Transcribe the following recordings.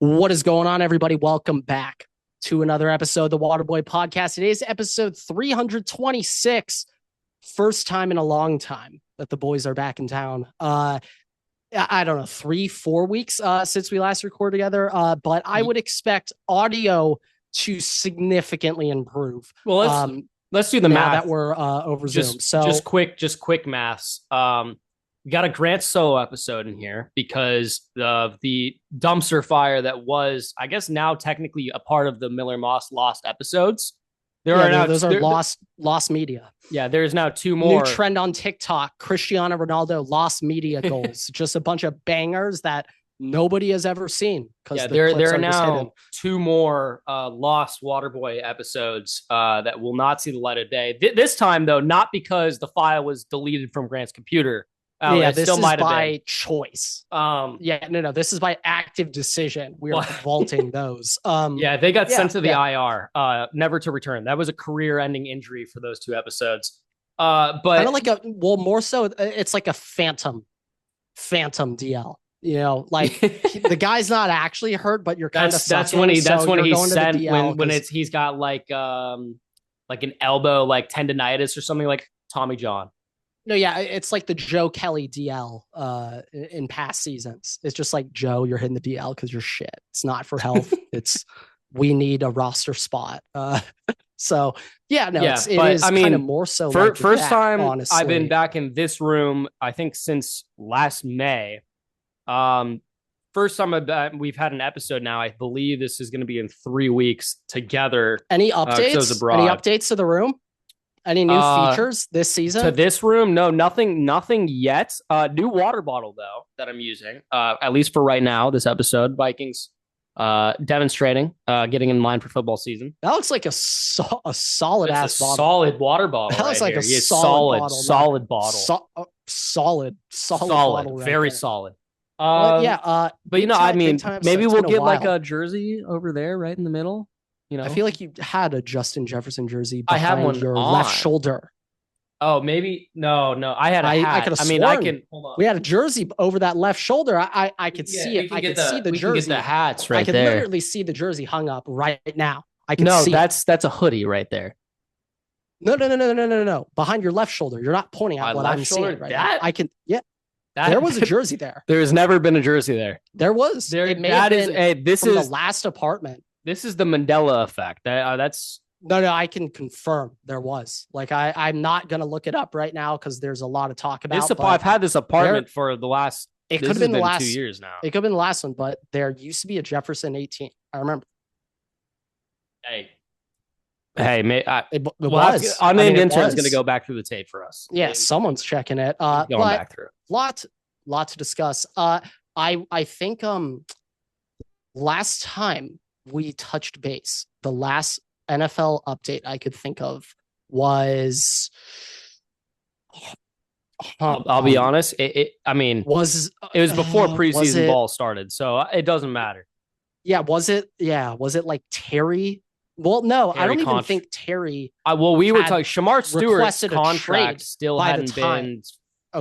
What is going on, everybody? Welcome back to another episode of the Waterboy Podcast. Today's episode 326. First time in a long time that the boys are back in town. I don't know, 3-4 weeks since we last recorded together. But I would expect audio to significantly improve. Well, let's do the now math that we're over Zoom. So just quick maths. We got a Grant Solo episode in here because of the dumpster fire that was, I guess, now technically a part of the Miller Moss lost episodes. Those are lost media. Yeah, there's now two more. New trend on TikTok: Cristiano Ronaldo lost media goals. Just a bunch of bangers that nobody has ever seen. Yeah, there are now two more lost Waterboy episodes that will not see the light of day. This time, though, not because the file was deleted from Grant's computer. This is by choice. This is by active decision. We are vaulting those. They got sent to the IR, never to return. That was a career-ending injury for those two episodes. But kind of like more so, it's like a phantom DL. You know, like the guy's not actually hurt, but you're kind of that's when he's sent when he's got like an elbow like tendonitis or something like Tommy John. No, yeah, it's like the Joe Kelly DL in past seasons. It's just like, Joe, you're hitting the DL because you're shit. It's not for health. We need a roster spot. It is kind of more so. First time honestly. I've been back in this room, I think since last May. First time we've had an episode now. I believe this is going to be in 3 weeks together. Any updates? Any updates to the room? Any new features this season? To this room? No, nothing yet. New water bottle, though, that I'm using, at least for right now, this episode. Vikings demonstrating, getting in line for football season. That looks like a solid ass bottle. Solid water bottle. That looks like a solid bottle. Solid bottle. Very solid. But maybe we'll get like a jersey over there right in the middle. You know, I feel like you had a Justin Jefferson jersey behind I have one your left shoulder. Oh, maybe no. I had a hat. I could have sworn. I can. Hold on. We had a jersey over that left shoulder. I could see it. I could see the jersey. We can get the hats right there. I could literally see the jersey hung up right now. I can see. That's a hoodie right there. No. Behind your left shoulder. You're not pointing at what I'm seeing right now. I can. Yeah. There was a jersey there. There has never been a jersey there. There was. It may have been the last apartment. This is the Mandela effect. That's no. I can confirm there was. Like I'm not gonna look it up right now because there's a lot of talk about. I've had this apartment for the last. It could have been the last 2 years now. It could have been the last one, but there used to be a Jefferson 18. I remember. Hey, it was. Unnamed intern's going to go back through the tape for us. Yeah, someone's checking it. Going back through. Lot to discuss. I think last time we touched base, the last NFL update I could think of was. I'll be honest. It was before preseason ball started, so it doesn't matter. Yeah, was it? Yeah, was it like Terry? Well, no, I don't even think Terry. We were talking Shamar Stewart's contract still hadn't been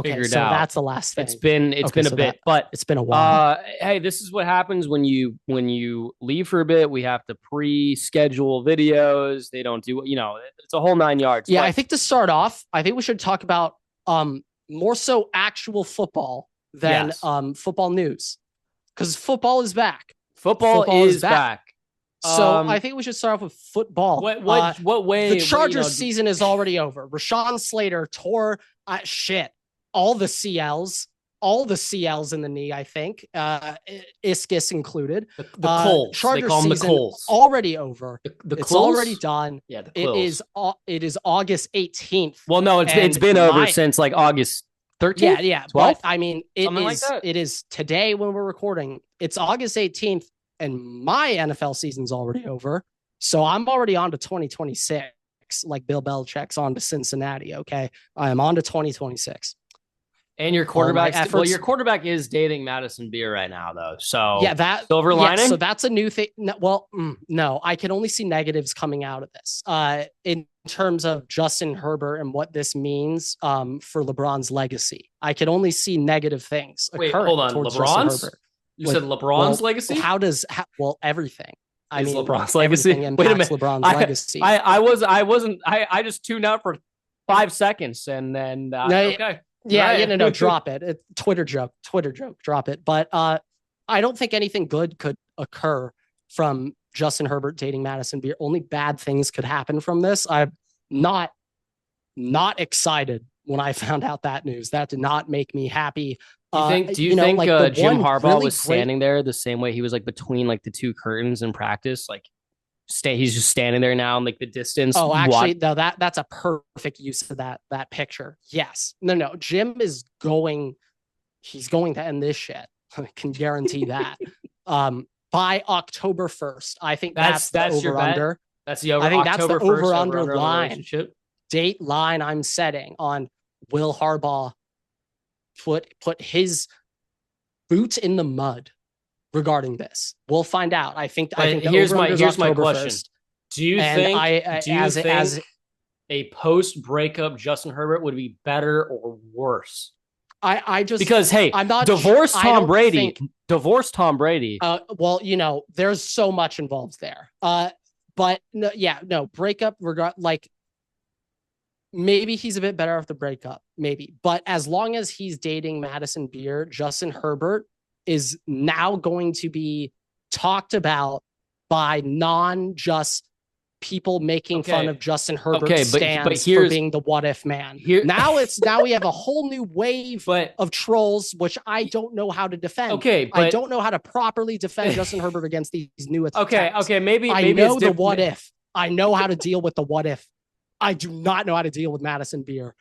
figured out. That's the last thing. It's been a bit, but it's been a while. Hey, this is what happens when you leave for a bit. We have to pre-schedule videos. They don't do, it's a whole 9 yards. Yeah, I think to start off, I think we should talk about more so actual football than football news, because football is back. Football is back. So I think we should start off with football. What way? The Chargers season is already over. Rashawn Slater tore all the CLs in the knee. I think ischius included. The Coles. Chargers they call them season the Coles. Already over. It's already done. Yeah, it is August 18th. Well, no, it's been over since like August 13th. Yeah. 12th? But I mean, it is today when we're recording. It's August 18th. And my NFL season's already over. So I'm already on to 2026, like Bill Belichick's on to Cincinnati, okay? I am on to 2026. And your quarterback, your quarterback is dating Madison Beer right now, though. So yeah, that silver lining. So that's a new thing. No, I can only see negatives coming out of this. In terms of Justin Herbert and what this means for LeBron's legacy, I can only see negative things. Wait, hold on, LeBron's? You said LeBron's legacy? Everything. I mean, LeBron's legacy. Wait a minute. LeBron's legacy. I just tuned out for 5 seconds and then okay. Yeah, no, drop it. Twitter joke, drop it. But I don't think anything good could occur from Justin Herbert dating Madison Beer. Only bad things could happen from this. I'm not excited when I found out that news. That did not make me happy. Do you think Jim Harbaugh was standing there the same way he was like between like the two curtains in practice? Like he's just standing there now in like the distance. Oh, actually, no, that's a perfect use of that picture. Yes. No. Jim is he's going to end this shit. I can guarantee that. By October 1st. I think that's the over-under. That's the over. I think October that's the over-under line. Date line I'm setting on Will Harbaugh put his boot in the mud regarding this. We'll find out. I think here's my question. 1st. Do you think a post breakup Justin Herbert would be better or worse? I just because I'm not divorce Tom Brady. Divorce Tom Brady. Well, there's so much involved there. But no, breakup maybe he's a bit better off the breakup, maybe. But as long as he's dating Madison Beer, Justin Herbert is now going to be talked about by just people making fun of Justin Herbert's stance for being the what if man. Now we have a whole new wave of trolls, which I don't know how to defend. I don't know how to properly defend Justin Herbert against these new attacks. Maybe I know the what if. I know how to deal with the what if. I do not know how to deal with Madison Beer.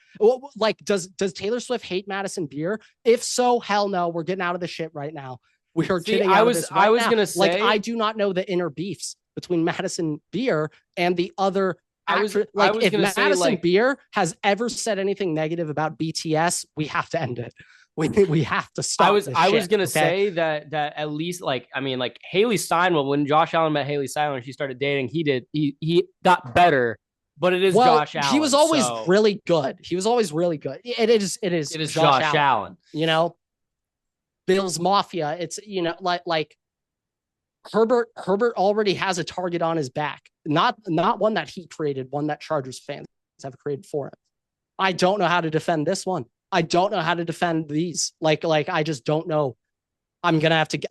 Like, does Taylor Swift hate Madison Beer? If so, hell no. We're getting out of the shit right now. We are getting out of this right now. I was gonna say, I do not know the inner beefs between Madison Beer and the other actress. If Madison Beer has ever said anything negative about BTS, we have to end it. We have to stop. I was gonna say that at least Haley Steinfeld, when Josh Allen met Haley Steinfeld and she started dating, he got better. But it is Josh Allen. He was always really good. He was always really good. It is Josh Allen. Bills Mafia. It's like Herbert already has a target on his back. Not one that he created, one that Chargers fans have created for him. I don't know how to defend this one. I don't know how to defend these. Like I just don't know. I'm gonna have to get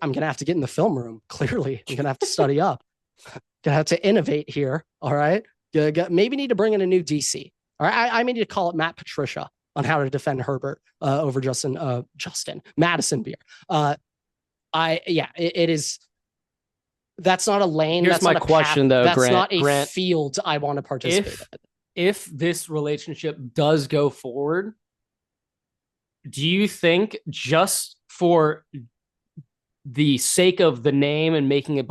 in the film room. Clearly, I'm gonna have to study up. Gonna have to innovate here. All right. Maybe need to bring in a new DC. All right, I may need to call it Matt Patricia on how to defend Herbert over Madison Beer. It is. That's not a lane. Here's my question, though. That's not a field I want to participate in. If this relationship does go forward, do you think just for the sake of the name and making it?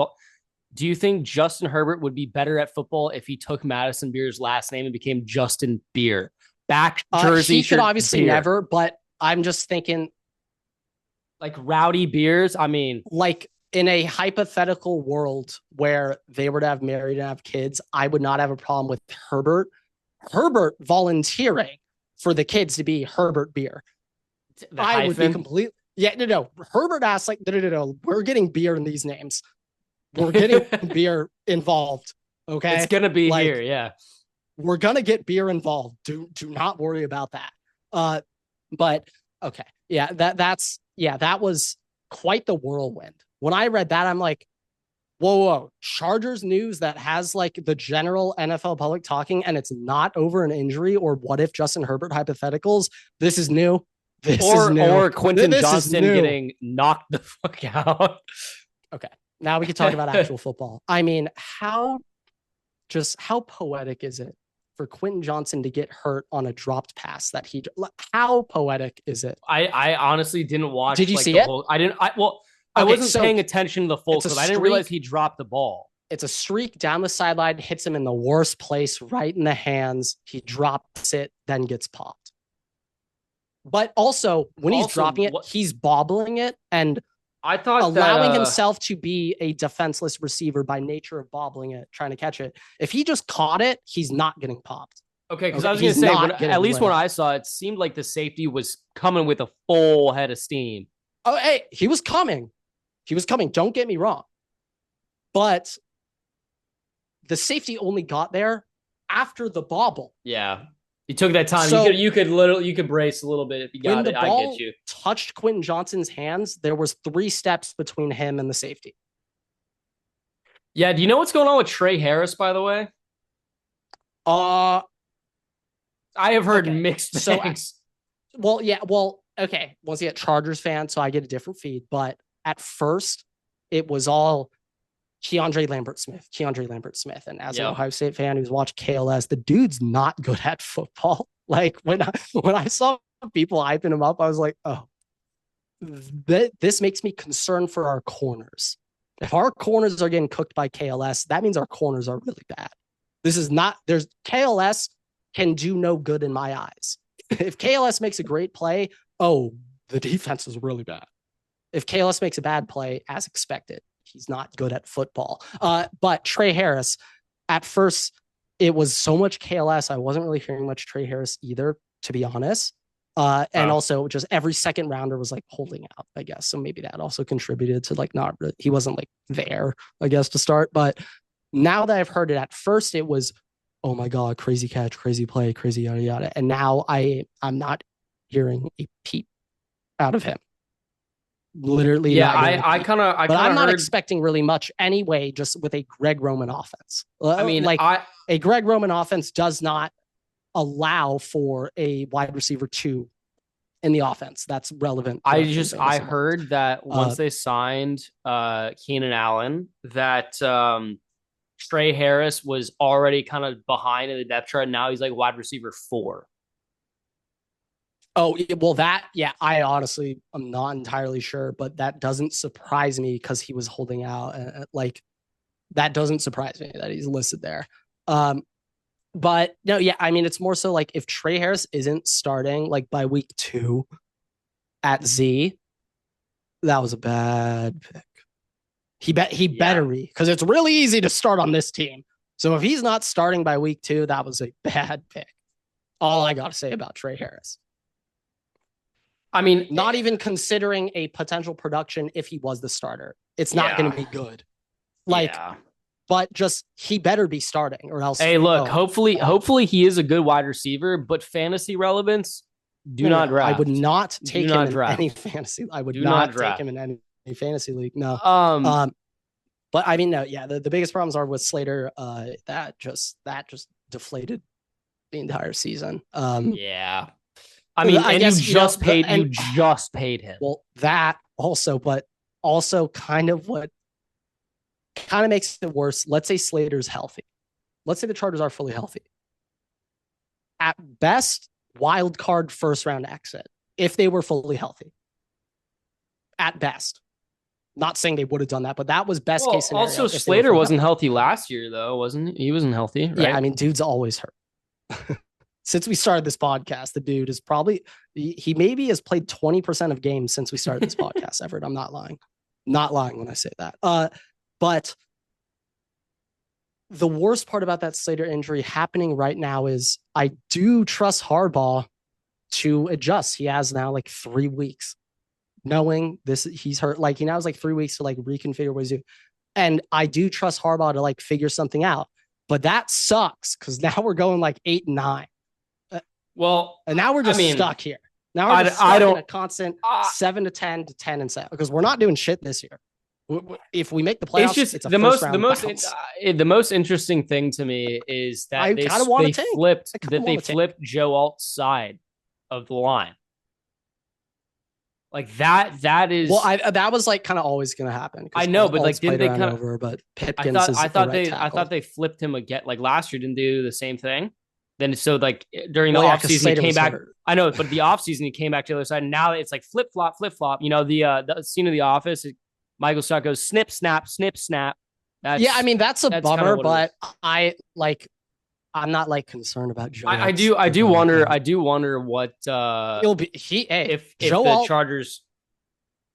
Do you think Justin Herbert would be better at football if he took Madison Beer's last name and became Justin Beer? Back jersey. He could obviously never, but I'm just thinking like Rowdy Beers. I mean, like in a hypothetical world where they were to have married and have kids, I would not have a problem with Herbert volunteering for the kids to be Herbert Beer. I would be completely. Yeah, no. Herbert asked no. We're getting Beer in these names. We're getting Beer involved. Okay. It's going to be here. Yeah. We're going to get Beer involved. Do not worry about that. But okay. Yeah. That was quite the whirlwind. When I read that, I'm like, whoa. Chargers news that has like the general NFL public talking and it's not over an injury or what if Justin Herbert hypotheticals. This is new. Or Quentin Johnston getting knocked the fuck out. Okay. Now we can talk about actual football. I mean, how poetic is it for Quentin Johnston to get hurt on a dropped pass how poetic is it? I honestly didn't watch. Did you see it? I wasn't paying attention to the full clip. I didn't realize he dropped the ball. It's a streak down the sideline, hits him in the worst place, right in the hands. He drops it, then gets popped. But also, when he's dropping it, he's bobbling it and I thought allowing himself to be a defenseless receiver by nature of bobbling it, trying to catch it. If he just caught it, he's not getting popped. Okay, because I was going to say, at least when I saw it, it seemed like the safety was coming with a full head of steam. Oh, hey, he was coming. He was coming. Don't get me wrong. But the safety only got there after the bobble. Yeah. You took that time. So you could brace a little bit if you got it. I get you. Touched Quentin Johnston's hands, there was 3 steps between him and the safety. Yeah, do you know what's going on with Trey Harris, by the way? I have heard mixed things. Okay. Once again, Chargers fan, so I get a different feed. But at first, it was all Keandre Lambert-Smith. And as an Ohio State fan who's watched KLS, the dude's not good at football. Like when I saw people hyping him up, I was like, oh, this makes me concerned for our corners. If our corners are getting cooked by KLS, that means our corners are really bad. KLS can do no good in my eyes. If KLS makes a great play, the defense is really bad. If KLS makes a bad play, as expected, he's not good at football. But Trey Harris, at first, it was so much KLS. I wasn't really hearing much Trey Harris either, to be honest. And also just every second rounder was like holding out, I guess. So maybe that also contributed to like he wasn't like there, I guess, to start. But now that I've heard it, at first it was, oh my God, crazy catch, crazy play, crazy yada yada. And now I'm not hearing a peep out of him. Literally. Yeah, but I'm not expecting really much anyway, just with a Greg Roman offense. I mean, a Greg Roman offense does not allow for a wide receiver 2 in the offense. That's relevant. I heard that once they signed Keenan Allen, that Trey Harris was already kind of behind in the depth chart. Now he's like wide receiver 4. Oh, well, I honestly, I'm not entirely sure, but that doesn't surprise me because he was holding out. That doesn't surprise me that he's listed there. But no, yeah, I mean, it's more so like if Trey Harris isn't starting like by week 2 at Z, that was a bad pick. He better be, because it's really easy to start on this team. So if he's not starting by week 2, that was a bad pick. All I got to say about Trey Harris. I mean, not even considering a potential production if he was the starter. It's not going to be good. But just he better be starting or else. Hey, look, hopefully he is a good wide receiver, but fantasy relevance, not draft. I would not take him in any fantasy. I would not take him in any fantasy league. No. But I mean, no, yeah, the biggest problems are with Slater. That just deflated the entire season. Yeah. I mean, you just paid him. Well, that also, but also kind of makes it worse. Let's say Slater's healthy. Let's say the Chargers are fully healthy. At best, wild card first round exit if they were fully healthy. At best. Not saying they would have done that, but that was best case scenario. Also, Slater wasn't healthy last year, though, wasn't he? He wasn't healthy, right? Yeah, I mean, dude's always hurt. Since we started this podcast, the dude is he maybe has played 20% of games since we started this podcast, Everett. I'm not lying. Not lying when I say that. But the worst part about that Slater injury happening right now is I do trust Harbaugh to adjust. He has now like 3 weeks knowing he's hurt. Like he now has like 3 weeks to like reconfigure what he's doing. And I do trust Harbaugh to like figure something out. But that sucks because now we're going like 8-9. And now we're just stuck here. Now we're just stuck in a constant 7-10 to 10-7 because we're not doing shit this year. If we make the playoffs, it's a the most interesting thing to me is that they flipped Joe Alt's side of the line. Like that is that was like kind of always going to happen. I know, but like didn't they kind of over? But Pipkins I thought they flipped him again. Like last year, didn't do the same thing. Then so like during the offseason, he came back. I know, but the offseason he came back to the other side. And now it's like flip flop. You know, the scene of The Office. Michael Scott goes snip snap. I mean that's a bummer, but I'm not like concerned about Joe. I do wonder what it'll be. If the Chargers,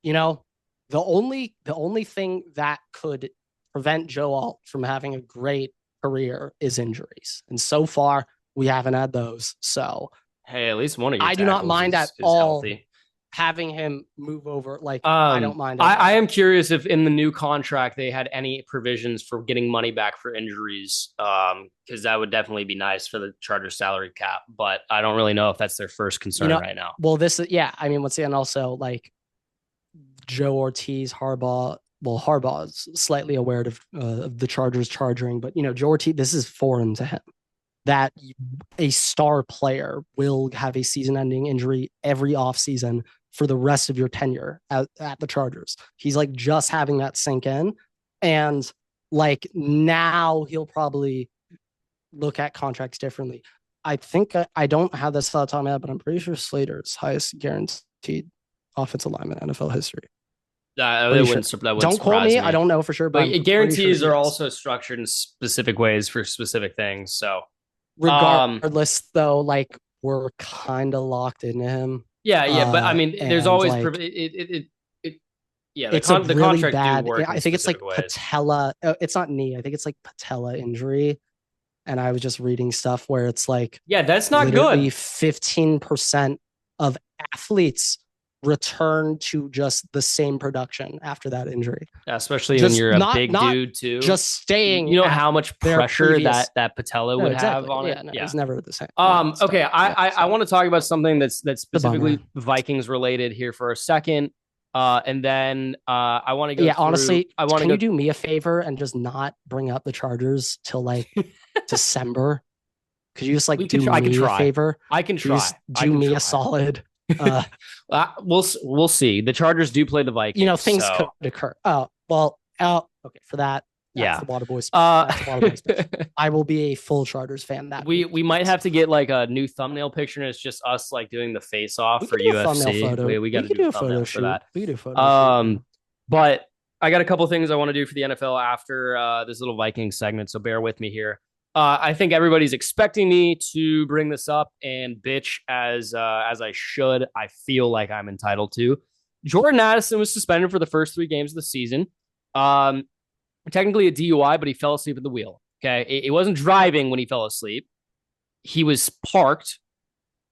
you know, the only thing that could prevent Joe Alt from having a great career is injuries, and so far we haven't had those. So hey, at least one of you. I do not mind at all. Healthy. having him move over, like, I don't mind. I am curious if in the new contract they had any provisions for getting money back for injuries, because that would definitely be nice for the Chargers salary cap. But I don't really know if that's their first concern right now. Well, this is I mean, once again, also like Joe Ortiz, Harbaugh. Well, Harbaugh is slightly aware of the Chargers charging, but Joe Ortiz, this is foreign to him. That a star player will have a season-ending injury every offseason for the rest of your tenure at the Chargers. He's like just having that sink in. And like now he'll probably look at contracts differently. I think I don't have this thought on my head, but I'm pretty sure Slater's highest guaranteed offensive lineman in NFL history. Don't quote me. I don't know for sure, but guarantees sure are also structured in specific ways for specific things. So regardless, though, like we're kind of locked into him. Yeah, but I mean, there's always like, the really contract bad. Do work I think it's like ways. patella. It's not knee. I think it's like patella injury. And I was just reading stuff where it's like, that's not good. 15% of athletes return to just the same production after that injury. Especially when you're a big dude too. Just staying. You know how much pressure that patella would have on it. It's never the same. Okay. I want to talk about something that's specifically Vikings related here for a second. And then I want to go. Honestly, can you do me a favor and just not bring up the Chargers till like December? Could you just like do me a favor? I can try. Do me a solid. We'll see. The Chargers do play the Vikings. Things could occur. Okay. For that. That's the Waterboys. I will be a full Chargers fan. That we might have to get like a new thumbnail picture, and it's just us like doing the face off for UFC. We got to do a photo shoot for that. We do a photo shoot. But I got a couple things I want to do for the NFL after this little Vikings segment, so bear with me here. I think everybody's expecting me to bring this up and bitch as I should. I feel like I'm entitled to. Jordan Addison was suspended for the first 3 games of the season. Technically a DUI, but he fell asleep at the wheel. Okay. It wasn't driving when he fell asleep. He was parked.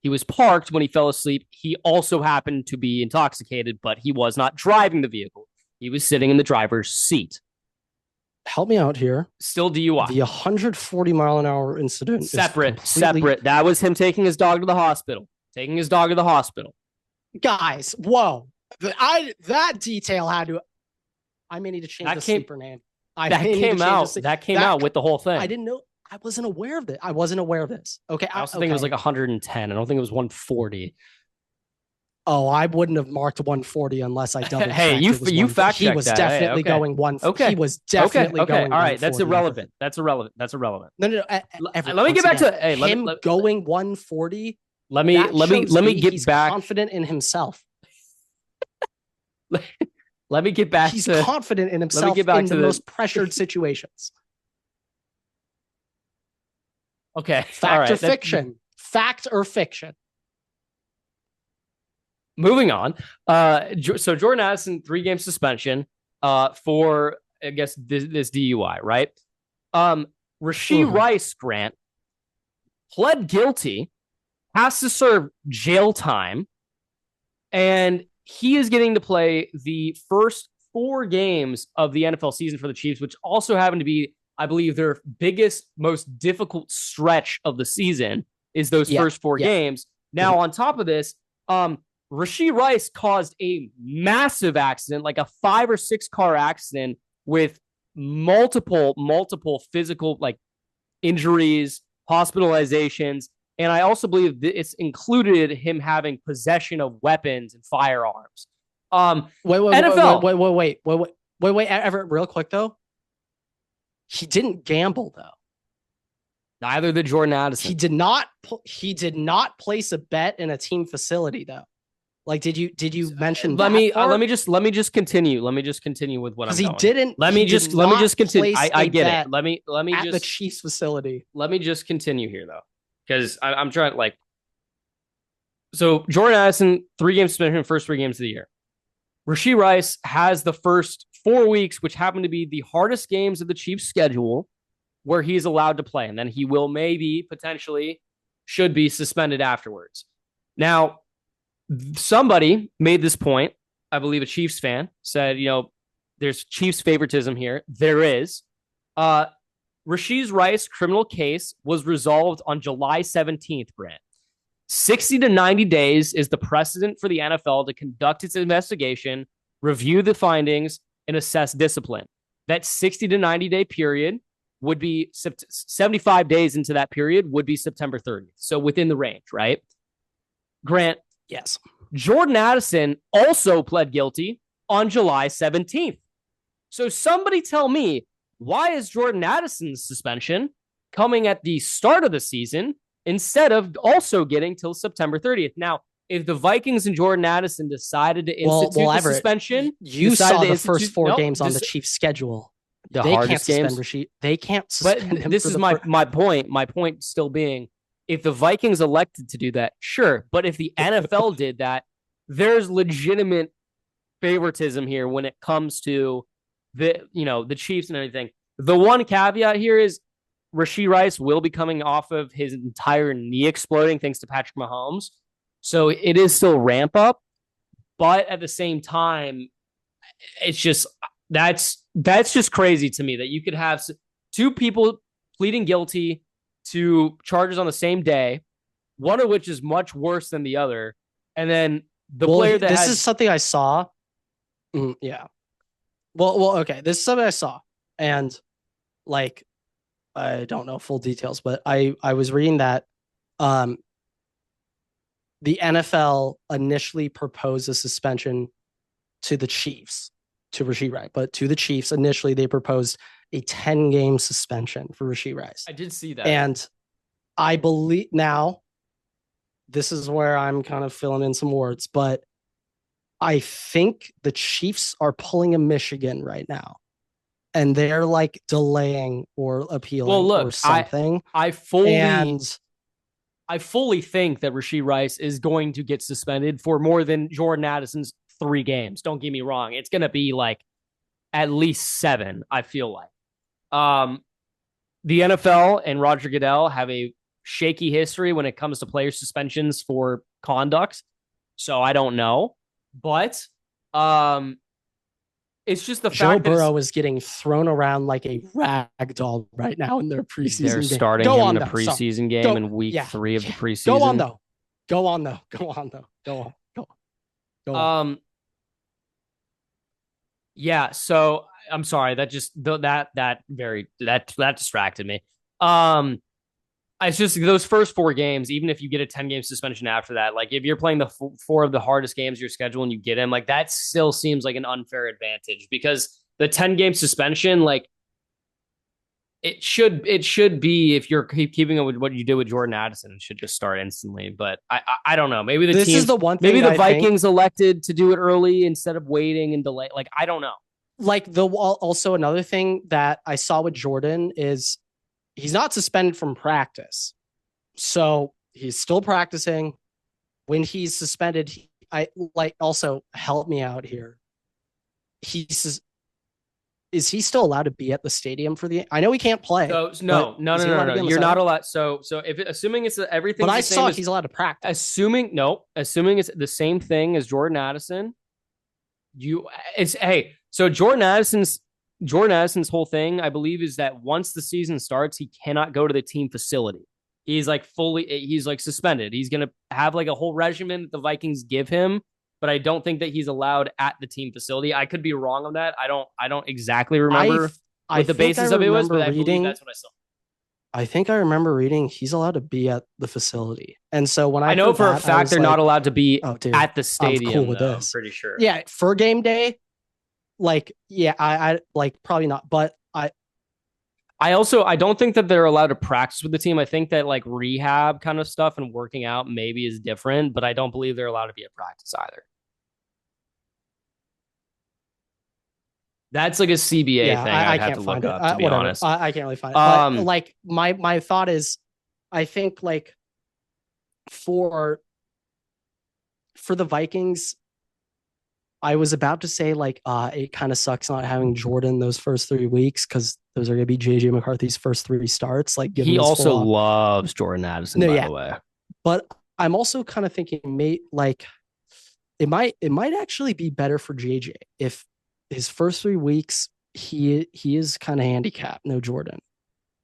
When he fell asleep. He also happened to be intoxicated, but he was not driving the vehicle. He was sitting in the driver's seat. Help me out here. Still DUI. The 140 mile an hour incident. Separate. That was him taking his dog to the hospital. Guys, whoa. That detail had to. I may need to change the sleeper name. That came out with the whole thing. I didn't know. I wasn't aware of it. I wasn't aware of this. Okay. I also think it was like 110. I don't think it was 140. Oh, I wouldn't have marked 140 unless I double checked. Hey, you fact checked that. He was definitely going 140. Okay. He was definitely going. All right, that's irrelevant. That's irrelevant. No. Let me get back to him going 140. Let me get he's back. Confident in himself. Let me get back. He's confident in himself in the most pressured situations. Okay. Fact or fiction? Fact or fiction? Moving on. So Jordan Addison, 3-game suspension for, I guess, this DUI, right? Rashee Rice, Grant, pled guilty, has to serve jail time, and he is getting to play the first 4 games of the NFL season for the Chiefs, which also happen to be, I believe, their biggest, most difficult stretch of the season is those first 4 games. Now, on top of this, Rashee Rice caused a massive accident, like a 5 or 6 car accident with multiple physical like injuries, hospitalizations. And I also believe it's included him having possession of weapons and firearms. Wait, Everett, real quick though. He didn't gamble though. Neither did Jordan Addison. He did not place a bet in a team facility though. Like, did you mention? Let me just continue. Let me just continue with what I'm doing. He didn't. Let me just continue. I get it. Let me at just the Chiefs facility. Let me just continue here though, because I'm trying like. So Jordan Addison, 3-game suspension, first 3 games of the year. Rashee Rice has the first 4 weeks, which happen to be the hardest games of the Chiefs' schedule, where he's allowed to play, and then he will potentially should be suspended afterwards. Now, somebody made this point. I believe a Chiefs fan said, there's Chiefs favoritism here. There is. Rashee Rice criminal case was resolved on July 17th, Grant. 60 to 90 days is the precedent for the NFL to conduct its investigation, review the findings, and assess discipline. That 60 to 90 day period would be 75 days into that period would be September 30th. So within the range, right? Grant, yes. Jordan Addison also pled guilty on July 17th. So somebody tell me, why is Jordan Addison's suspension coming at the start of the season instead of also getting till September 30th? Now, if the Vikings and Jordan Addison decided to institute the Everett, suspension, you saw the first four games on the Chiefs' schedule. The they hardest can't games. Rashee. They can't suspend him. But this is my point. My point still being, if the Vikings elected to do that, sure. But if the NFL did that, there's legitimate favoritism here when it comes to the Chiefs and everything. The one caveat here is Rashee Rice will be coming off of his entire knee exploding thanks to Patrick Mahomes. So it is still ramp up, but at the same time, it's just that's just crazy to me that you could have two people pleading guilty to charges on the same day, one of which is much worse than the other, and then the player that this is something I saw. Yeah. Well, okay. This is something I saw, and I don't know full details, but I was reading that the NFL initially proposed a suspension to the Chiefs, to Rashee Rice, but to the Chiefs initially they proposed a 10-game suspension for Rashee Rice. I did see that, and I believe now. This is where I'm kind of filling in some words, but I think the Chiefs are pulling a Michigan right now, and they're delaying or appealing or something. I fully think that Rashee Rice is going to get suspended for more than Jordan Addison's 3 games. Don't get me wrong. It's going to be at least 7, I feel like. The NFL and Roger Goodell have a shaky history when it comes to player suspensions for conduct. So I don't know. But it's just the Joe fact that Burrow is getting thrown around like a rag doll right now in their preseason they're game. starting him in a preseason game in week 3 of the preseason. Go on though. Go on. Yeah, so I'm sorry, that distracted me. It's just those first 4 games, even if you get a 10-game suspension after that, if you're playing the 4 of the hardest games of your schedule and you get him, that still seems like an unfair advantage, because the 10-game suspension, it should be, if you're keeping up with what you did with Jordan Addison, it should just start instantly. But I don't know. Maybe this is the one thing. Maybe the Vikings elected to do it early instead of waiting and delay. I don't know. Also another thing that I saw with Jordan is he's not suspended from practice. So he's still practicing. When he's suspended, also help me out here. Is he still allowed to be at the stadium for the? I know he can't play. No. You're not allowed. So assuming it's everything. But I saw he's allowed to practice. Assuming it's the same thing as Jordan Addison. So Jordan Addison's whole thing, I believe, is that once the season starts, he cannot go to the team facility. He's suspended. He's going to have a whole regimen that the Vikings give him, but I don't think that he's allowed at the team facility. I could be wrong on that. I don't exactly remember what the basis of it was, but I believe that's what I saw. I think I remember reading he's allowed to be at the facility. And so when I know for a fact they're not allowed to be at the stadium, I'm cool with this. I'm pretty sure. Yeah, for game day, I probably not, but I don't think that they're allowed to practice with the team. I think that rehab kind of stuff and working out maybe is different, but I don't believe they're allowed to be at practice either. That's a CBA thing. I'd have to look up, to be honest. I can't really find it. But my thought is, I think for the Vikings, I was about to say it kind of sucks not having Jordan those first 3 weeks, because those are going to be JJ McCarthy's first 3 starts. He also loves Jordan Addison, by the way. But I'm also kind of thinking, it might actually be better for JJ if his first 3 weeks he is kind of handicapped, no Jordan,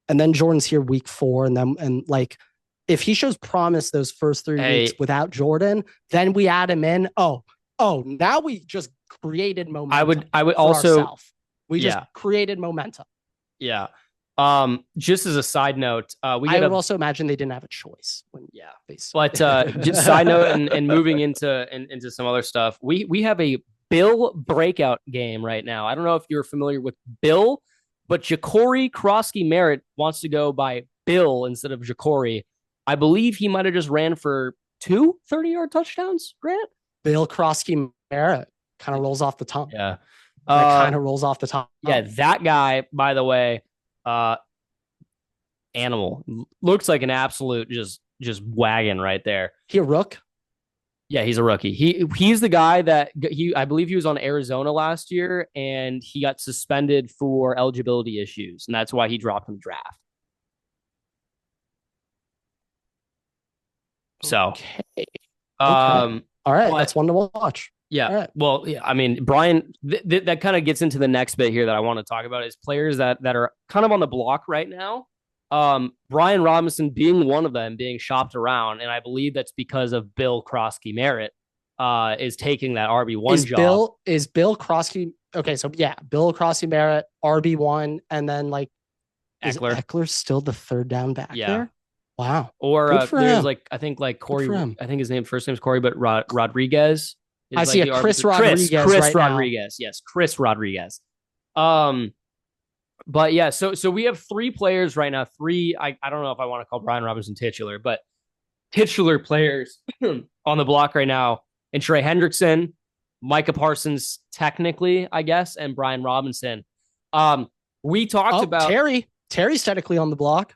and then Jordan's here week 4, and like if he shows promise those first 3 weeks without Jordan, then we add him in. Oh, now we just created momentum. I would also ourselves. We just created momentum. Yeah. Just as a side note, I would also imagine they didn't have a choice. But just side note and moving into some other stuff, we have a Bill breakout game right now. I don't know if you're familiar with Bill, but Bill Croskey-Merrit wants to go by Bill instead of Ja'Cory. I believe he might have just ran for 2 30-yard touchdowns, Grant. Bill Croskey-Merrit kind of rolls off the tongue. Yeah. Kind of rolls off the tongue. Yeah, that guy, by the way, animal. Looks like an absolute just wagon right there. He a rook? Yeah, he's a rookie. He's the guy that I believe he was on Arizona last year, and he got suspended for eligibility issues, and that's why he dropped in the draft. So, okay. All right, that's one to watch. Yeah. Right. Well, yeah. I mean, Brian, that kind of gets into the next bit here that I want to talk about is players that are kind of on the block right now. Brian Robinson being one of them, being shopped around, and I believe that's because of Bill Croskey-Merrit is taking that RB1 job. Is Bill Croskey? Okay, so yeah, Bill Croskey-Merrit RB1, and then like Eckler. Is Eckler still the third down back there? Wow. Or there's him. I think Corey. I think his first name's Corey, but Rodriguez. I see a Chris Rodriguez. Chris Rodriguez. Yes, Chris Rodriguez. But yeah, so we have 3 players right now. 3. I don't know if I want to call Brian Robinson titular, but titular players on the block right now. And Trey Hendrickson, Micah Parsons, technically, I guess, and Brian Robinson. We talked about Terry. Terry's technically on the block.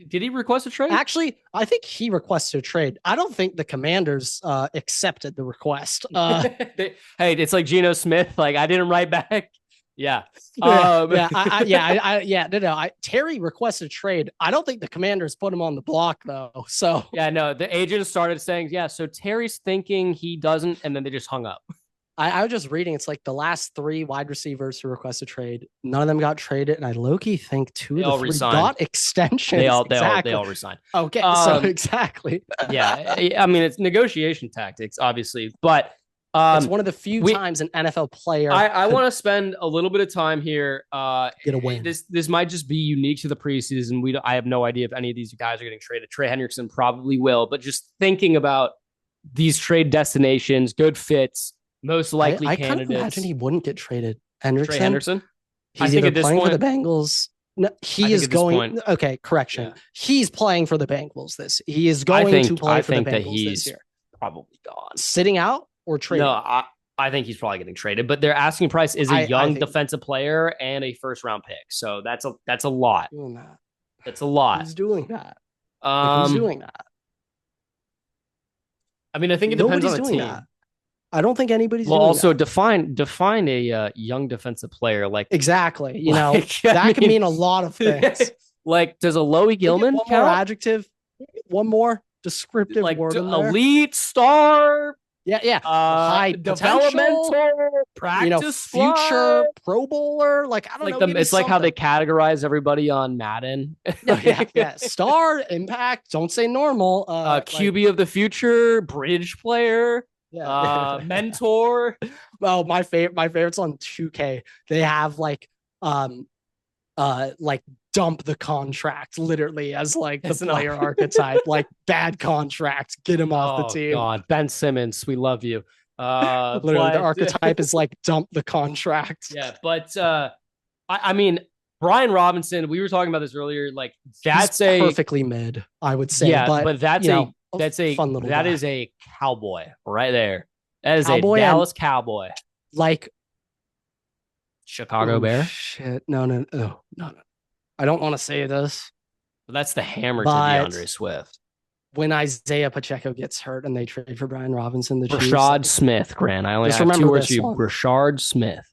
Did he request a trade? Actually, I think he requested a trade. I don't think the Commanders accepted the request. Hey, it's like Geno Smith. Like, I didn't write back. Yeah. Terry requested a trade. I don't think the Commanders put him on the block, though. So yeah, no, the agent started saying, yeah, so Terry's thinking he doesn't, and then they just hung up. I was just reading. It's like the last 3 wide receivers who requested trade. None of them got traded, and I low-key think 2 of the 3 got extensions. They all resigned. Okay, so exactly. Yeah, I mean, it's negotiation tactics, obviously, but it's one of the few times an NFL player. I want to spend a little bit of time here. Get a win. This might just be unique to the preseason. I have no idea if any of these guys are getting traded. Trey Hendrickson probably will, but just thinking about these trade destinations, good fits. Most likely I candidates. I kind of imagine he wouldn't get traded. Hendrickson? Trey Henderson? He's either playing for the Bengals. No, he is going. Okay, correction. Yeah. He's playing for the Bengals. He is going to play for the Bengals this year. Probably gone. Sitting out or traded? No, I think he's probably getting traded. But their asking price is a young defensive player and a first-round pick. So that's a lot. Doing that. That's a lot. Who's doing that? Who's doing that? I mean, I think it depends on the team. That. I don't think anybody's doing also that. define a young defensive player like exactly. You know, that can mean a lot of things. Like, does a Loie Gilman one more adjective, one more descriptive word in there? Elite star. Yeah. High developmental practice, future Pro Bowler. Like, I don't know. It's like how they categorize everybody on Madden. yeah. Star, impact. Don't say normal. QB of the future, bridge player. Yeah. Mentor. Well, my favorite's on 2K. They have like dump the contract literally as like the player archetype, like bad contract, get him off the team. God, Ben Simmons, we love you. Literally, the archetype is like dump the contract. Yeah, but I mean, Brian Robinson, we were talking about this earlier. Like, that's perfectly mid, I would say. Yeah, but that's a fun little guy. Is a cowboy right there. That is cowboy, a Dallas Cowboy. Like Chicago Bear. Shit. No. I don't want to say this. But that's the hammer to DeAndre Swift. When Isaiah Pacheco gets hurt and they trade for Brian Robinson, Rashad Smith, Grant. I only have 2 words for you. Rashard Smith.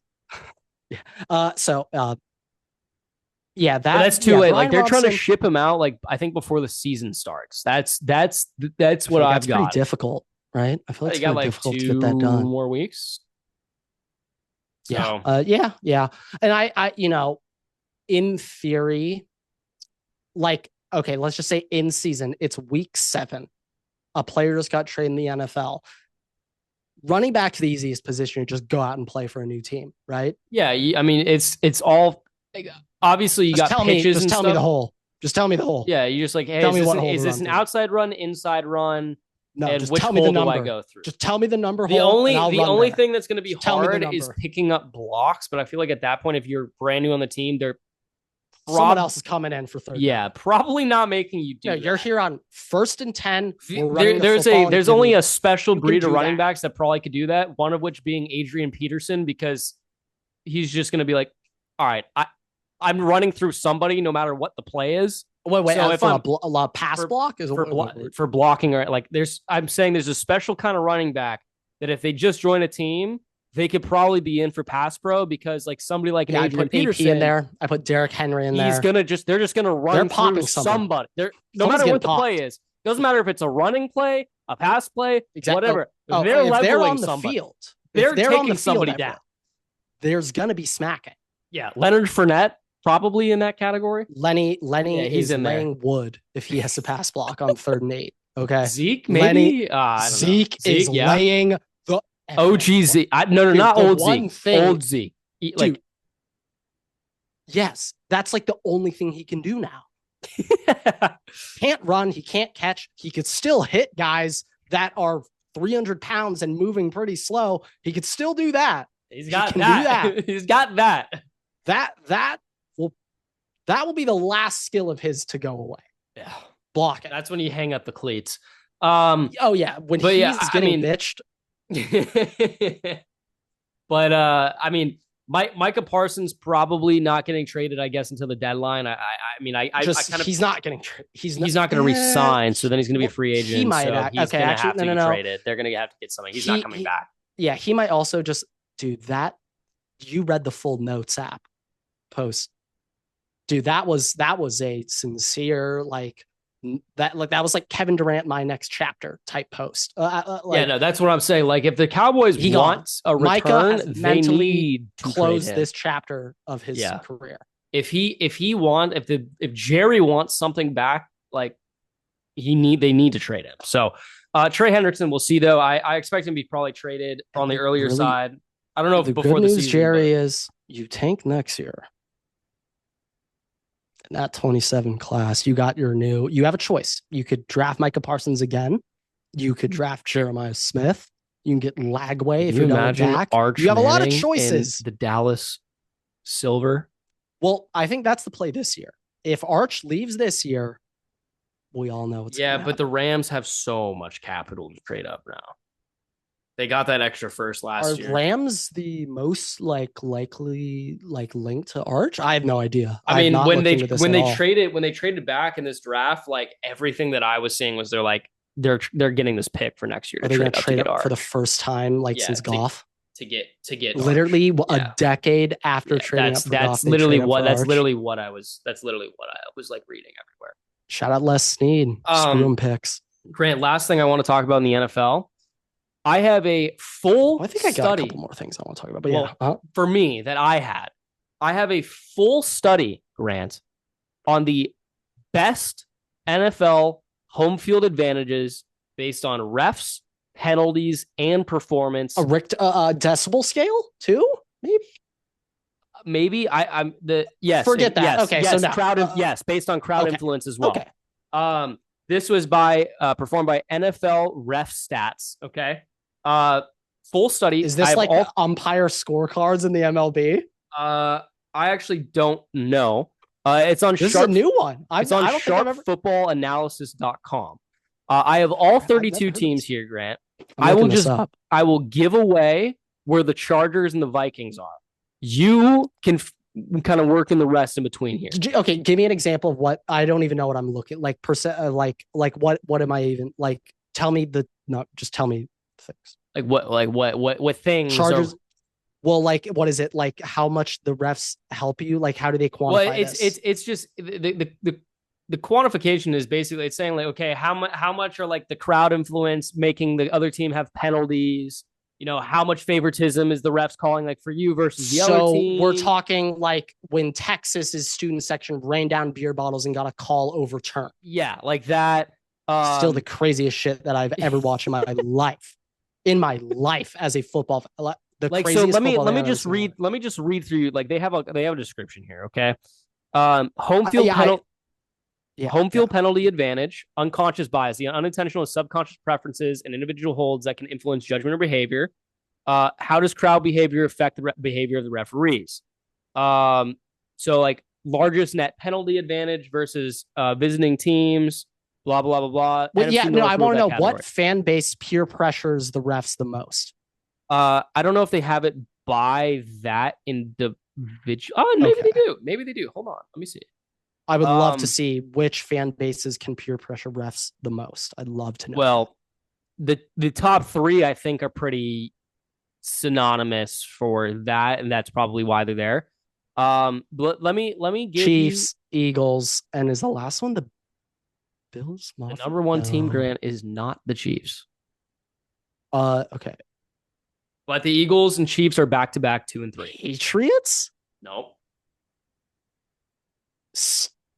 Yeah, that's too late. Like, they're trying to ship him out. Like, I think before the season starts. That's what I've got. Pretty difficult, right? I feel like You it's got kind of like difficult to two get that done. more weeks. So. Yeah. And I, in theory, like, okay, let's just say in season, it's week 7. A player just got traded in the NFL. Running back to the easiest position, you just go out and play for a new team, right? Yeah, I mean, it's all obviously you just got pitches just and tell stuff. me the whole. Just tell me the whole. Yeah, you just like, hey, is this an outside run, inside run? No, and just which tell me the number. do I go through? Just tell me the number. The only thing that's going to be hard is number. picking up blocks. But I feel like at that point, if you're brand new on the team, someone else is coming in for third. Yeah, probably not making you do. No, you're here on 1st and 10. There's only a special breed of running backs that probably could do that. One of which being Adrian Peterson, because he's just going to be like, all right, I'm running through somebody no matter what the play is. Wait. So if a pass block is for blocking, or like I'm saying there's a special kind of running back that if they just join a team, they could probably be in for pass pro, because like somebody like Adrian I put Peterson AP in there. I put Derrick Henry in there. They're just gonna run through somebody. No matter what the play is. Doesn't matter if it's a running play, a pass play, whatever. They're on the field. They're taking somebody down. There's gonna be smacking. Yeah, Leonard Fournette probably in that category. Lenny is in laying wood if he has to pass block on 3rd and 8. Okay, Zeke maybe. Zeke is laying the OG Zeke. Not old Zeke. Old Zeke. Dude, yes, that's like the only thing he can do now. Can't run. He can't catch. He could still hit guys that are 300 pounds and moving pretty slow. He could still do that. He's got that. He's got that. That will be the last skill of his to go away. Yeah. Block it. That's when you hang up the cleats. When he's getting bitched. But I mean, Micah Parsons probably not getting traded, I guess, until the deadline. He's not getting traded. He's not going to resign, so then he's going to be a free agent. He might. So he's going to have to get traded. They're going to have to get something. He's not coming back. Yeah, he might also just do that. You read the full notes app post. Dude, that was a sincere that was like Kevin Durant, my next chapter type post. That's what I'm saying. Like if the Cowboys want a return, they need to close this chapter of his career. If Jerry wants something back, like they need to trade him. So Trey Hendrickson, we'll see though. I expect him to be probably traded on the earlier side. I don't know if before the season. Jerry is you tank next year. In that 27 class, you have a choice. You could draft Micah Parsons again. You could draft Jeremiah Smith. You can get Lagway if you're going back. You have a lot of choices. The Dallas Silver. Well, I think that's the play this year. If Arch leaves this year, we all know it's but the Rams have so much capital to trade up now. They got that extra first last year. Are Rams the most likely linked to Arch? I have no idea. I mean, when they traded back in this draft, like everything that I was seeing was they're getting this pick for next year. Are they going to trade up for the first time since Goff? To get literally a decade after trading up for Goff. That's literally what I was like reading everywhere. Shout out Les Snead. Screw him picks. Grant, last thing I want to talk about in the NFL. I have a full I think I got a couple more things I want to talk about. But for me, that I have a full study, Grant, on the best NFL home field advantages based on refs, penalties, and performance. A decibel scale too? Maybe I'm the yes. Forget that. Yes, okay, yes, so now, crowd based on crowd influence as well. Okay. This was performed by NFL Ref Stats. Okay. Full study. Is this umpire scorecards in the MLB? I actually don't know. It's on this is a new one. It's on sharpfootballanalysis.com. I have all 32 teams here, Grant. I will give away where the Chargers and the Vikings are. You can kind of work in the rest in between here. Okay, give me an example of what I don't even know what I'm looking like. What am I even like? Just tell me things. What things? Chargers. Well, what is it like? How much the refs help you? Like, how do they quantify this? It's just the quantification is basically it's saying like, okay, how much are like the crowd influence making the other team have penalties? How much favoritism is the refs calling like for you versus the other team? So we're talking like when Texas's student section rained down beer bottles and got a call overturned. Yeah, like that. Still the craziest shit that I've ever watched in my life. In my life as a football fan. Like, so let me just read through you. Like they have a description here. Okay. Home field penalty. Home field penalty advantage, unconscious bias, the unintentional and subconscious preferences and individual holds that can influence judgment or behavior. How does crowd behavior affect the behavior of the referees? So like largest net penalty advantage versus visiting teams, blah, blah, blah, blah. Well, yeah, no, I want to know what fan base peer pressures the refs the most. I don't know if they have it by that individual. Oh, maybe they do. Maybe they do. Hold on. Let me see. I would love to see which fan bases can peer pressure refs the most. I'd love to know. Well, the top three, I think, are pretty synonymous for that, and that's probably why they're there. Let me give Chiefs, Eagles, and is the last one the Bills? The number one team, Grant, is not the Chiefs. Okay. But the Eagles and Chiefs are back-to-back 2 and 3. Patriots? Nope.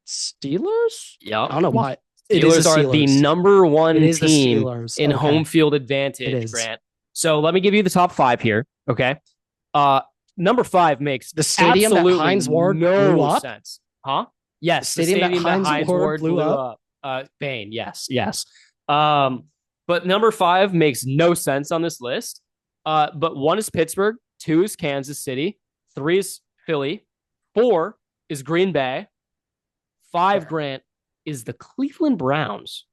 Steelers? Yeah. I don't know why. Steelers are the number one team in home field advantage, Grant. So let me give you the top 5 here. Okay. Number 5 makes the stadium that Hines Ward blew up? Sense. Huh? Yes. The stadium that Hines Ward blew up. Bane. Yes. But number 5 makes no sense on this list. But 1 is Pittsburgh, 2 is Kansas City, 3 is Philly, 4 is Green Bay, 5, Grant, is the Cleveland Browns,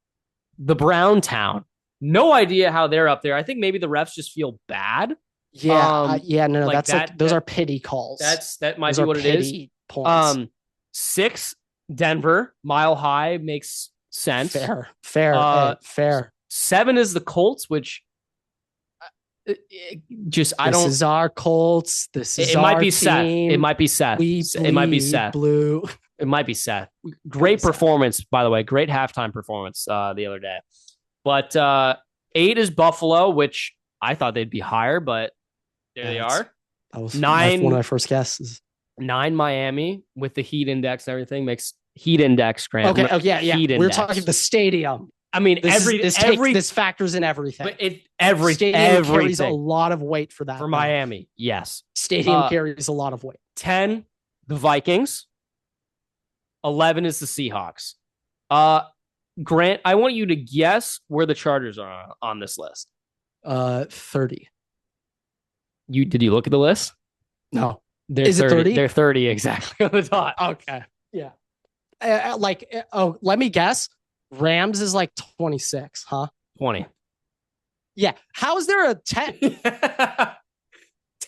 the Brown Town. No idea how they're up there. I think maybe the refs just feel bad. Yeah, no, like those are pity calls. That might be what it is. Points. 6, Denver, Mile High makes sense. Fair. 7 is the Colts, which this is our Colts. It might be team. It might be Seth. It might be Seth. Blue. It might be Seth. Great performance, by the way. Great halftime performance the other day. But 8 is Buffalo, which I thought they'd be higher, but there they are. That was 9. One of my first guesses. 9 Miami with the heat index and everything makes heat index. Grant. Okay. Oh yeah. We're talking the stadium. I mean, this factors in everything. But everything carries a lot of weight for that. For Miami, yes. Stadium carries a lot of weight. 10, the Vikings. 11 is the Seahawks. Grant, I want you to guess where the Chargers are on this list. 30. Did you look at the list? No. Is it 30? They're 30 exactly on the top. Okay. Yeah. Let me guess. Rams is like 26, huh? 20. Yeah. How is there a 10?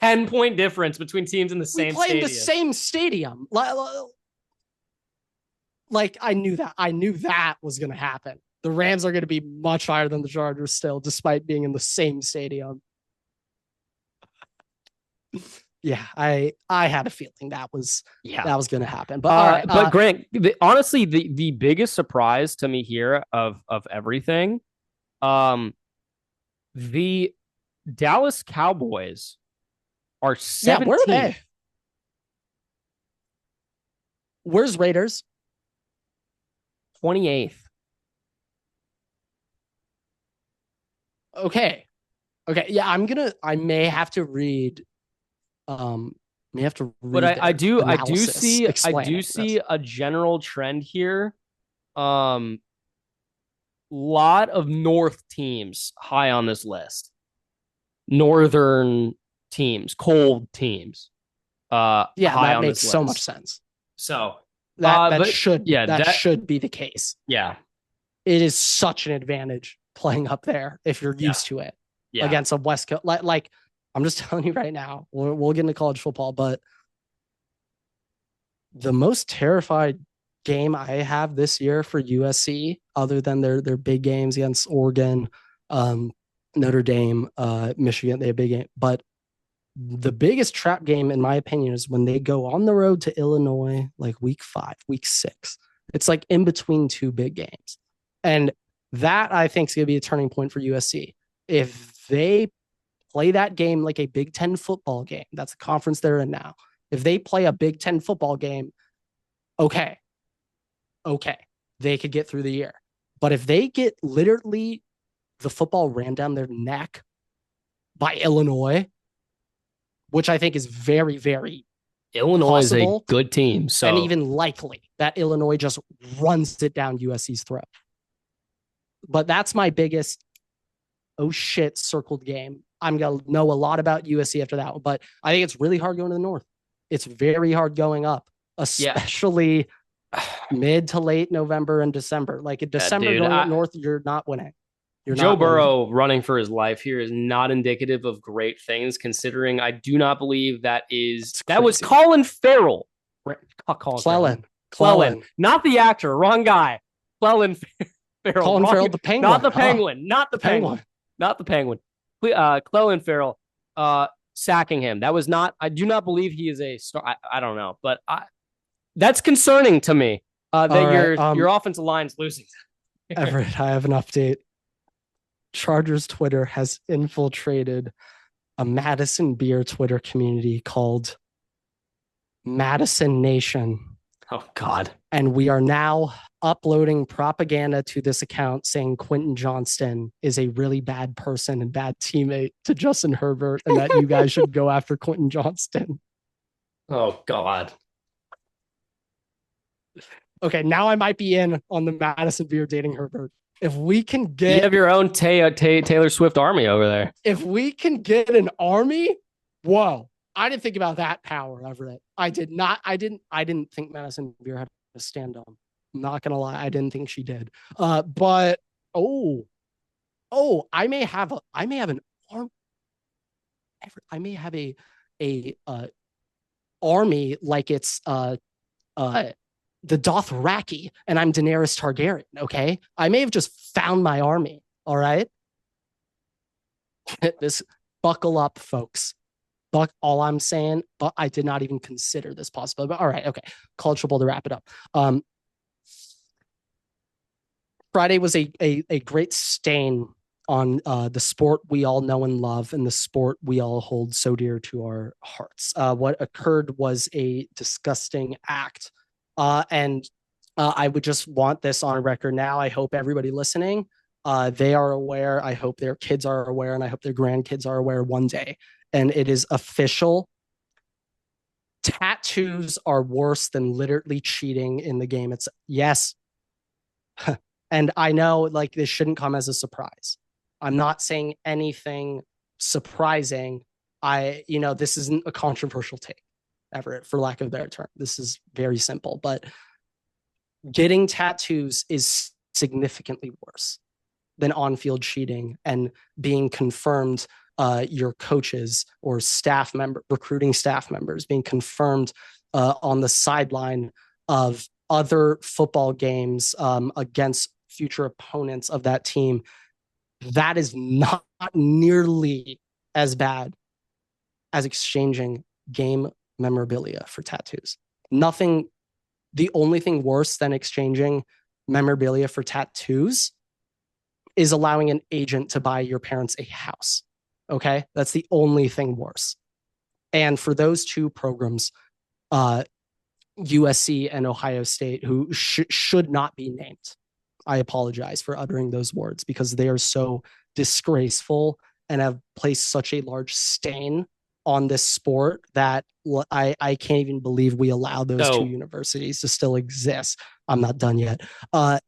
10-point difference between teams in the same stadium. We play in the same stadium. Like, I knew that was going to happen. The Rams are going to be much higher than the Chargers still, despite being in the same stadium. Yeah, I had a feeling that was going to happen. But but Grant, honestly, the biggest surprise to me here of everything, the Dallas Cowboys are 17th. Yeah, where are they? Where's Raiders? 28th. Okay. Yeah, I may have to read. But I do see a general trend here. Lot of North teams high on this list. Northern teams, cold teams. That makes so much sense. So that should be the case. Yeah, it is such an advantage playing up there if you're used to it against a West Coast. Like I'm just telling you right now, we'll get into college football, but the most terrified game I have this year for USC, other than their big games against Oregon, Notre Dame, Michigan, they have big game, but the biggest trap game, in my opinion, is when they go on the road to Illinois, like week 5, week 6, It's like in between two big games. And that I think is going to be a turning point for USC. If they play that game like a Big Ten football game, that's the conference they're in now. If they play a Big Ten football game, okay, they could get through the year. But if they get literally the football ran down their neck by Illinois, which I think is very, very Illinois possible, is a good team. So and even likely that Illinois just runs it down USC's throat. But that's my biggest oh shit circled game. I'm going to know a lot about USC after that one, but I think it's really hard going to the north. It's very hard going up, especially mid to late November and December. Like in December going up north, you're not winning. Joe Burrow running for his life here is not indicative of great things, considering I do not believe that was Colin Farrell. Clellan. Not the actor, wrong guy. Clellan Farrell. Colin Farrell, the Penguin. Not the Penguin. Not the Penguin. Not the Penguin. Clellan Farrell sacking him. That was not, I do not believe he is a star. I don't know, but that's concerning to me that your offensive line's losing. Everett, I have an update. Chargers Twitter has infiltrated a Madison Beer Twitter community called Madison Nation. Oh, God. And we are now uploading propaganda to this account saying Quentin Johnston is a really bad person and bad teammate to Justin Herbert and that you guys should go after Quentin Johnston. Oh, God. Okay, now I might be in on the Madison Beer dating Herbert. If we can get... You have your own Taylor Swift army over there. If we can get an army, whoa. I didn't think about that power, Everett. I didn't think Madison Beer had to stand on. I'm not gonna lie, I didn't think she did. But I may have an arm. I may have a army like it's the Dothraki, and I'm Daenerys Targaryen. Okay, I may have just found my army. All right, this buckle up, folks. All I'm saying, but I did not even consider this possibility. But all right, okay. College football to wrap it up. Friday was a great stain on the sport we all know and love and the sport we all hold so dear to our hearts. What occurred was a disgusting act. And I would just want this on record now. I hope everybody listening, they are aware. I hope their kids are aware, and I hope their grandkids are aware one day. And it is official. Tattoos are worse than literally cheating in the game. It's yes. And I know like this shouldn't come as a surprise. I'm not saying anything surprising. This isn't a controversial take, Everett, for lack of a better term. This is very simple, but getting tattoos is significantly worse than on-field cheating and being confirmed. Your coaches or recruiting staff members being confirmed on the sideline of other football games against future opponents of that team. That is not nearly as bad as exchanging game memorabilia for tattoos. Nothing. The only thing worse than exchanging memorabilia for tattoos is allowing an agent to buy your parents a house. Okay, that's the only thing worse. And for those two programs, USC and Ohio State, who should not be named, I apologize for uttering those words because they are so disgraceful and have placed such a large stain on this sport that I can't even believe we allow those two universities to still exist. I'm not done yet. But,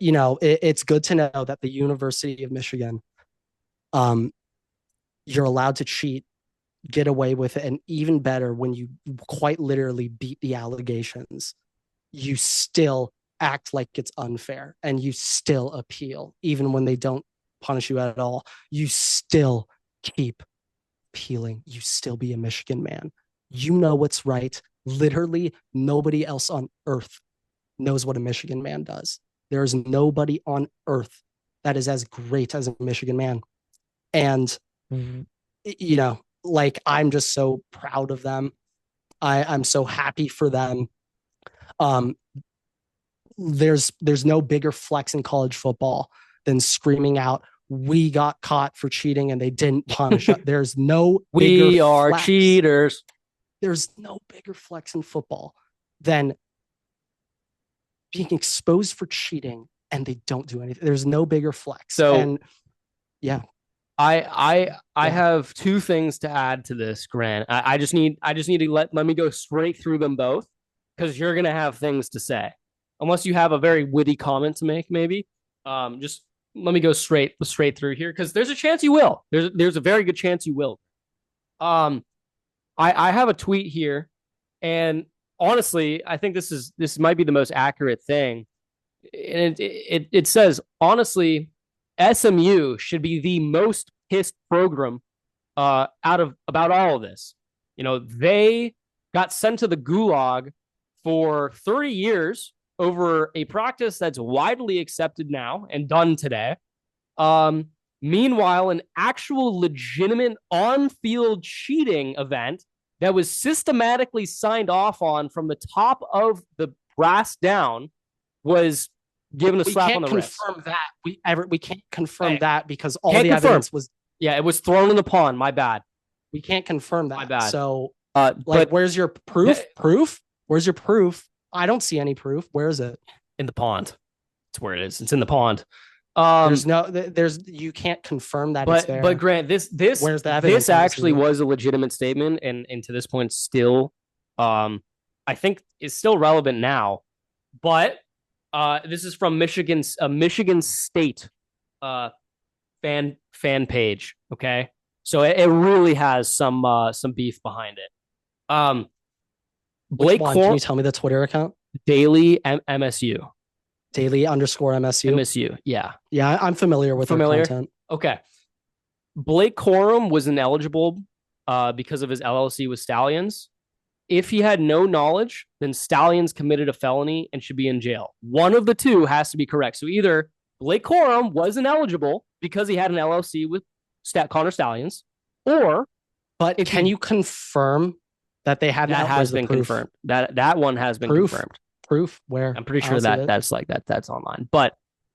it's good to know that the University of Michigan, you're allowed to cheat, get away with it, and even better, when you quite literally beat the allegations, you still act like it's unfair and you still appeal, even when they don't punish you at all. You still keep appealing. You still be a Michigan man. You know what's right. Literally nobody else on earth knows what a Michigan man does. There is nobody on earth that is as great as a Michigan man. And, I'm just so proud of them. I'm so happy for them. There's no bigger flex in college football than screaming out, "We got caught for cheating and they didn't punish us." There's no bigger We are flex. cheaters. There's no bigger flex in football than being exposed for cheating and they don't do anything. There's no bigger flex. So, and yeah, I have two things to add to this, Grant. I just need to let me go straight through them both, because you're gonna have things to say, unless you have a very witty comment to make, maybe. Just let me go straight through here, because there's a chance you will. There's a very good chance you will. I have a tweet here, and honestly, I think this might be the most accurate thing. And it says, honestly, SMU should be the most pissed program out of about all of this. They got sent to the gulag for 30 years over a practice that's widely accepted now and done today. Meanwhile, an actual legitimate on-field cheating event that was systematically signed off on from the top of the brass down was given a slap on the wrist. We can't confirm that because all the evidence was. Yeah, it was thrown in the pond. My bad. We can't confirm that. My bad. So, where's your proof? Where's your proof? I don't see any proof. Where is it? In the pond. It's where it is. It's in the pond. You can't confirm that it's there. But Grant, this where's the evidence? This actually was a legitimate statement, and to this point, still, I think is still relevant now. But this is from Michigan State fan page. Okay, so it really has some beef behind it. Blake Corum, can you tell me the Twitter account? Daily MSU. Daily_MSU. MSU. Yeah. Yeah, I'm familiar with their content. Okay. Blake Corum was ineligible because of his LLC with Stallions. If he had no knowledge, then Stallions committed a felony and should be in jail. One of the two has to be correct. So either Blake Corum was ineligible because he had an LLC with Connor Stallions, or can you confirm that they had that has been confirmed? That one has been confirmed. Proof where? I'm pretty sure that's online. But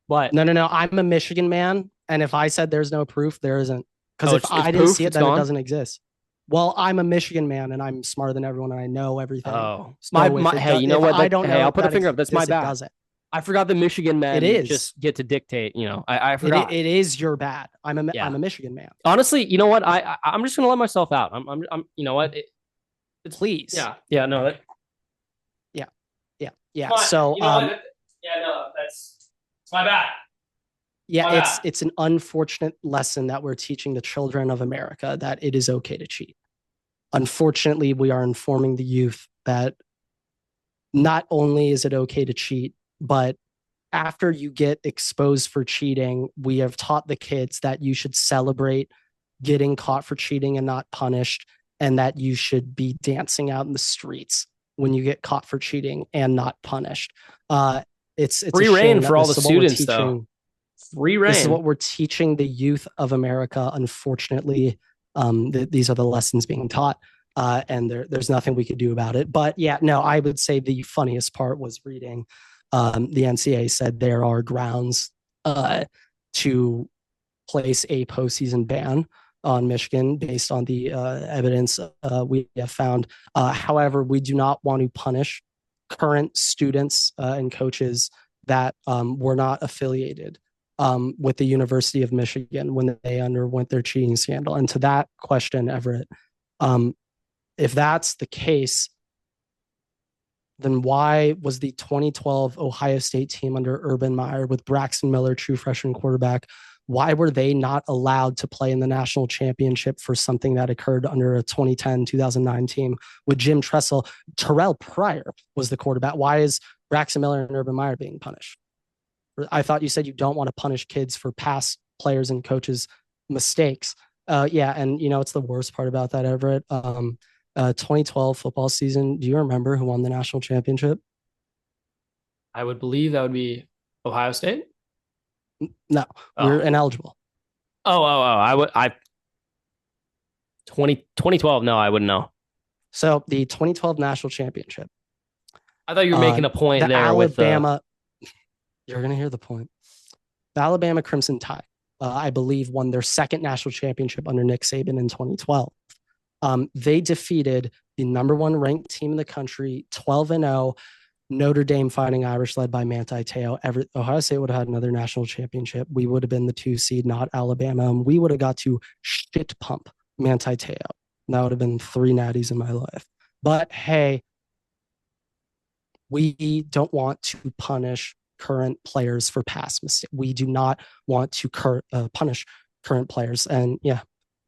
no. I'm a Michigan man, and if I said there's no proof, there isn't. Because if I didn't see it, then it doesn't exist. Well, I'm a Michigan man, and I'm smarter than everyone, and I know everything. Oh, hey, you know what? I'll put a finger up. That's my bad. I forgot the Michigan men just get to dictate. I forgot. It is your bad. I'm a Michigan man. Honestly, you know what? I'm just gonna let myself out. I'm you know what? Please. Yeah. No. Yeah. So, it's my bad. Yeah, it's an unfortunate lesson that we're teaching the children of America, that it is okay to cheat. Unfortunately, we are informing the youth that not only is it okay to cheat, but after you get exposed for cheating, we have taught the kids that you should celebrate getting caught for cheating and not punished, and that you should be dancing out in the streets when you get caught for cheating and not punished. It's free reign for all the students, though. Free reign. This is what we're teaching the youth of America. Unfortunately, these are the lessons being taught, and there's nothing we could do about it. But yeah, no, I would say the funniest part was reading the NCAA said there are grounds to place a postseason ban on Michigan based on the evidence we have found. However, we do not want to punish current students and coaches that were not affiliated with the University of Michigan when they underwent their cheating scandal. And to that question, Everett, if that's the case, then why was the 2012 Ohio State team under Urban Meyer with Braxton Miller, true freshman quarterback, why were they not allowed to play in the national championship for something that occurred under a 2010-2009 team with Jim Tressel? Terrell Pryor was the quarterback. Why is Braxton Miller and Urban Meyer being punished? I thought you said you don't want to punish kids for past players and coaches' mistakes. Yeah, and it's the worst part about that, Everett. 2012 football season, do you remember who won the national championship? I would believe that would be Ohio State. No, we're ineligible. I would. 2012. No, I wouldn't know. So the 2012 national championship. I thought you were making a point The there Alabama, you're going to hear the point. The Alabama Crimson Tide, I believe, won their second national championship under Nick Saban in 2012. They defeated the number one ranked team in the country, 12-0, Notre Dame Fighting Irish, led by Manti Te'o. Ohio State would have had another national championship. We would have been the 2 seed, not Alabama. And we would have got to shit pump Manti Te'o. That would have been 3 natties in my life. But hey, we don't want to punish current players for past mistakes. We do not want to punish current players. And yeah,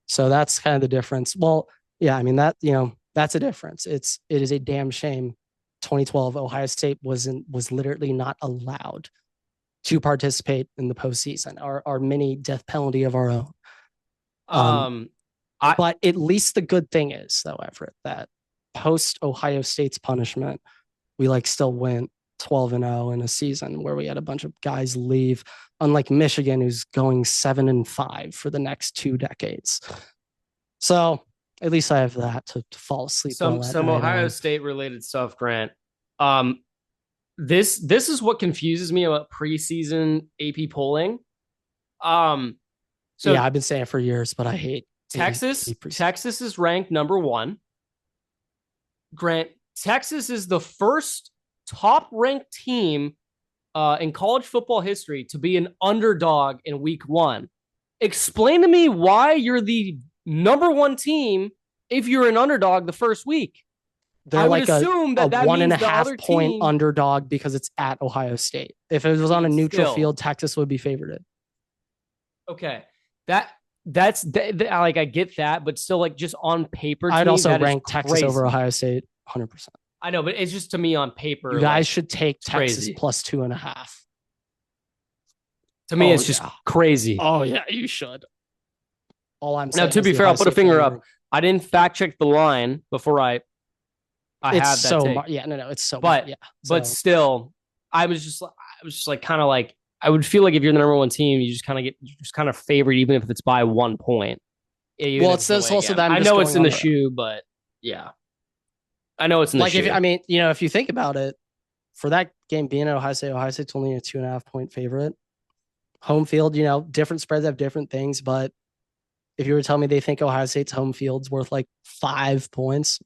so that's kind of the difference. Well, yeah, I mean, that's a difference. It is a damn shame 2012, Ohio State was literally not allowed to participate in the postseason. Our mini death penalty of our own. But at least the good thing is, though, Everett, that post Ohio State's punishment, we still went 12-0 in a season where we had a bunch of guys leave, unlike Michigan, who's going 7-5 for the next 2 decades. So at least I have that to fall asleep. Some Ohio State related stuff, Grant. This is what confuses me about preseason AP polling. So yeah, I've been saying it for years, but I hate Texas. Texas is ranked number 1. Grant, Texas is the first top-ranked team in college football history to be an underdog in week 1. Explain to me why you're the number 1 team if you're an underdog the first week. They're like a 1.5 point underdog because it's at Ohio State. If it was on a neutral field, Texas would be favored. Okay, that's I get that, but still, just on paper, I'd also rank Texas over Ohio State 100%. I know, but it's just, to me, on paper, you guys should take Texas crazy. Plus 2.5. To me, it's just crazy. Oh yeah, you should. All I'm saying. Now, to be fair, I'll put a finger up. I didn't fact check the line before I had that take. Yeah, no, it's so. But yeah, but still, I was just kind of I would feel like if you're the number 1 team, you just kind of favored, even if it's by 1 point. Well, it's also that I know it's in the shoe, but yeah, I know it's in the shoe. If you think about it, for that game being at Ohio State's only a 2.5 point favorite. Home field, different spreads have different things, but if you were telling me they think Ohio State's home field's worth 5 points,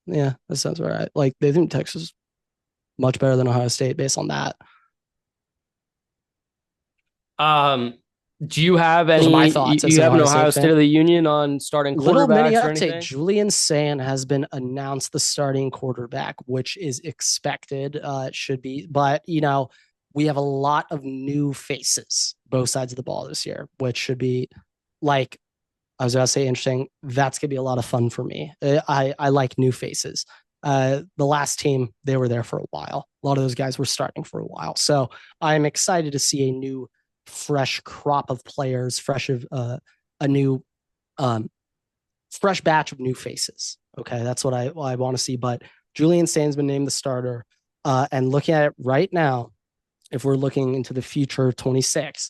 yeah, that sounds right. They think Texas is much better than Ohio State based on that. Do you have any? My thoughts. Do you have an Ohio State of the Union on starting quarterbacks? Little mini or update. anything? Julian Sayin has been announced the starting quarterback, which is expected. It should be, but we have a lot of new faces, both sides of the ball this year, which should be I was going to say interesting. That's going to be a lot of fun for me. I like new faces. The last team, they were there for a while. A lot of those guys were starting for a while. So I'm excited to see a new, fresh crop of players, fresh batch of new faces. Okay, that's what I want to see. But Julian Sayin's been named the starter. And looking at it right now, if we're looking into the future 26,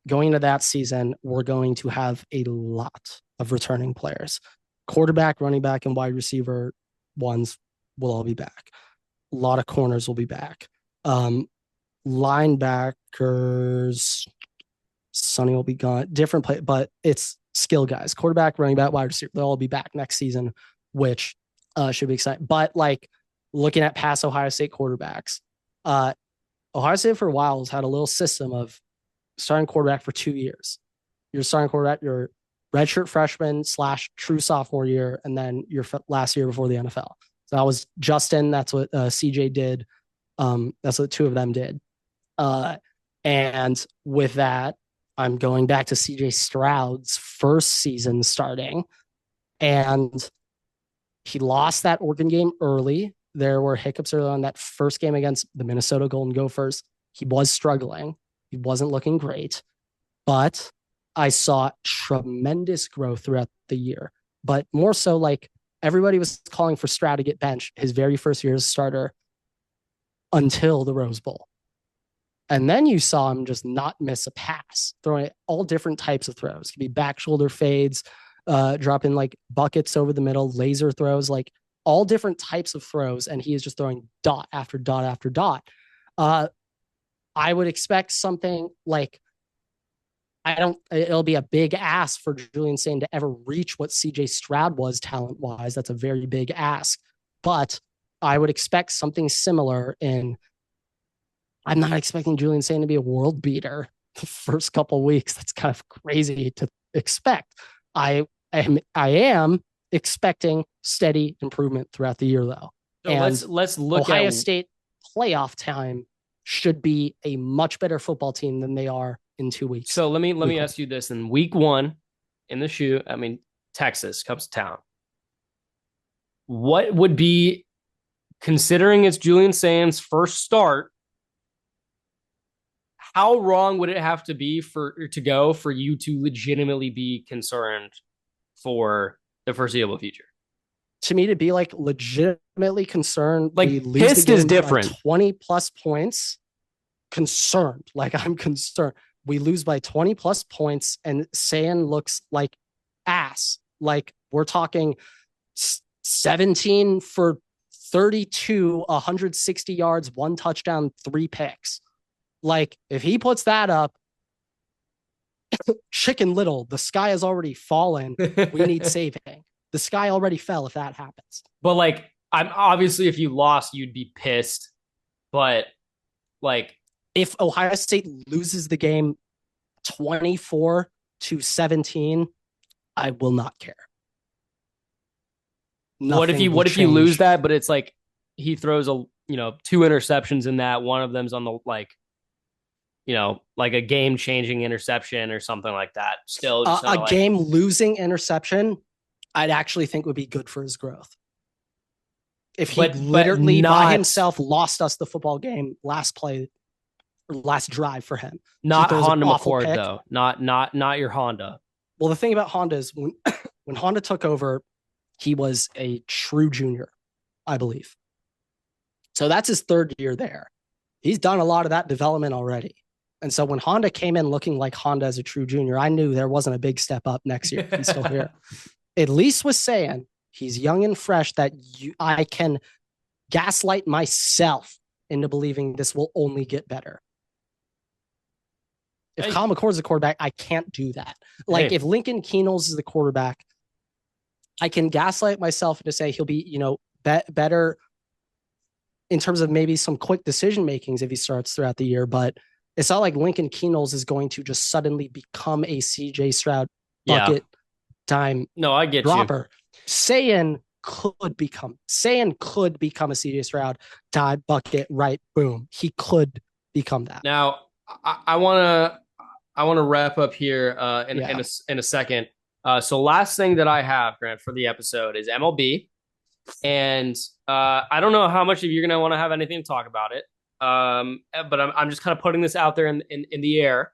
going into that season, we're going to have a lot of returning players. Quarterback, running back, and wide receiver ones will all be back. A lot of corners will be back. Linebackers, Sonny will be gone. Different play, but it's skill guys. Quarterback, running back, wide receiver, they'll all be back next season, which should be exciting. But looking at past Ohio State quarterbacks, Ohio State for a while has had a little system of starting quarterback for 2 years. You're starting quarterback your redshirt freshman / true sophomore year, and then your last year before the NFL. So that was Justin. That's what CJ did. That's what 2 of them did. And with that, I'm going back to CJ Stroud's first season starting, and he lost that Oregon game early. There were hiccups early on that first game against the Minnesota Golden Gophers. He was struggling. He wasn't looking great, but I saw tremendous growth throughout the year. But more so, everybody was calling for Stroud to get benched his very first year as starter until the Rose Bowl. And then you saw him just not miss a pass, throwing all different types of throws. It could be back shoulder fades, dropping buckets over the middle, laser throws. all different types of throws, and he is just throwing dot after dot after dot. I would expect something like, it'll be a big ask for Julian Sain to ever reach what CJ Stroud was talent wise. That's a very big ask, but I would expect something similar I'm not expecting Julian Sain to be a world beater the first couple of weeks. That's kind of crazy to expect. I am expecting steady improvement throughout the year, though. So and let's look Ohio at State playoff time should be a much better football team than they are in 2 weeks. So let me ask you this: in week 1 in the shoe, Texas comes to town. What would be, considering it's Julian Sain's first start, how wrong would it have to be for you to legitimately be concerned for the foreseeable future? To me, to be like legitimately concerned, like pissed is different. 20 plus points, concerned. Like I'm concerned. We lose by 20 plus points, and Sain looks like ass. Like we're talking 17 for 32, 160 yards, 1 touchdown, 3 picks. Like if he puts that up, Chicken Little, the sky has already fallen. We need saving. The sky already fell if that happens. But like, I'm obviously, if you lost, you'd be pissed. But like, if Ohio State loses the game 24-17, I will not care. What if you lose that, but it's like he throws 2 interceptions in that, one of them's on the like a game-changing interception or something like that. Still just a game-losing interception, I'd actually think would be good for his growth. If he literally by himself lost us the football game last drive for him. Not Honda McCord though. Not your Honda. Well, the thing about Honda is when Honda took over, he was a true junior, I believe. So that's his 3rd year there. He's done a lot of that development already. And so when Honda came in looking like Honda as a true junior, I knew there wasn't a big step up next year. He's still here. At least with saying he's young and fresh, that I can gaslight myself into believing this will only get better. If Kyle McCord's the quarterback, I can't do that. Like if Lincoln Keenels is the quarterback, I can gaslight myself into say he'll be, better in terms of maybe some quick decision makings if he starts throughout the year. But it's not like Lincoln Keenels is going to just suddenly become a CJ Stroud bucket time. No, I get dropper. Sain could become a CJ Stroud time bucket. Right. Boom. He could become that. Now I want to wrap up here in a second. So last thing that I have, Grant, for the episode is MLB. And I don't know how much of you're going to want to have anything to talk about it. But I'm just kind of putting this out there in the air.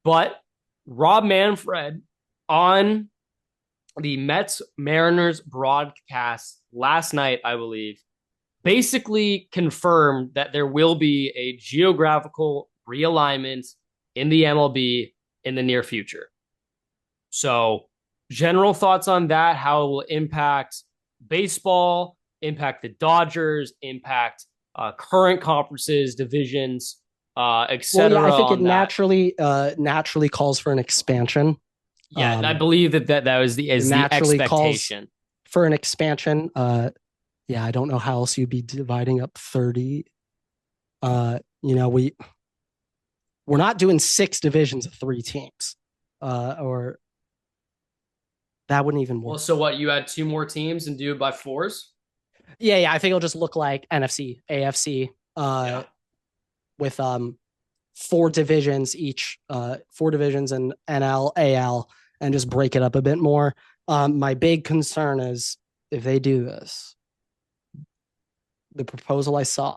But Rob Manfred on the Mets Mariners broadcast last night, I believe, basically confirmed that there will be a geographical realignment in the MLB in the near future. So general thoughts on that, how it will impact baseball, impact the Dodgers, impact current conferences, divisions, etc. Well, yeah, I think it naturally calls for an expansion. Yeah, and I believe that was the expectation for an expansion. I don't know how else you'd be dividing up 30. We're not doing 6 divisions of 3 teams, or that wouldn't even work. Well, so what? You add 2 more teams and do it by 4s? Yeah. I think it'll just look like NFC, AFC, with 4 divisions each, 4 divisions in NL, AL, and just break it up a bit more. My big concern is if they do this, the proposal I saw,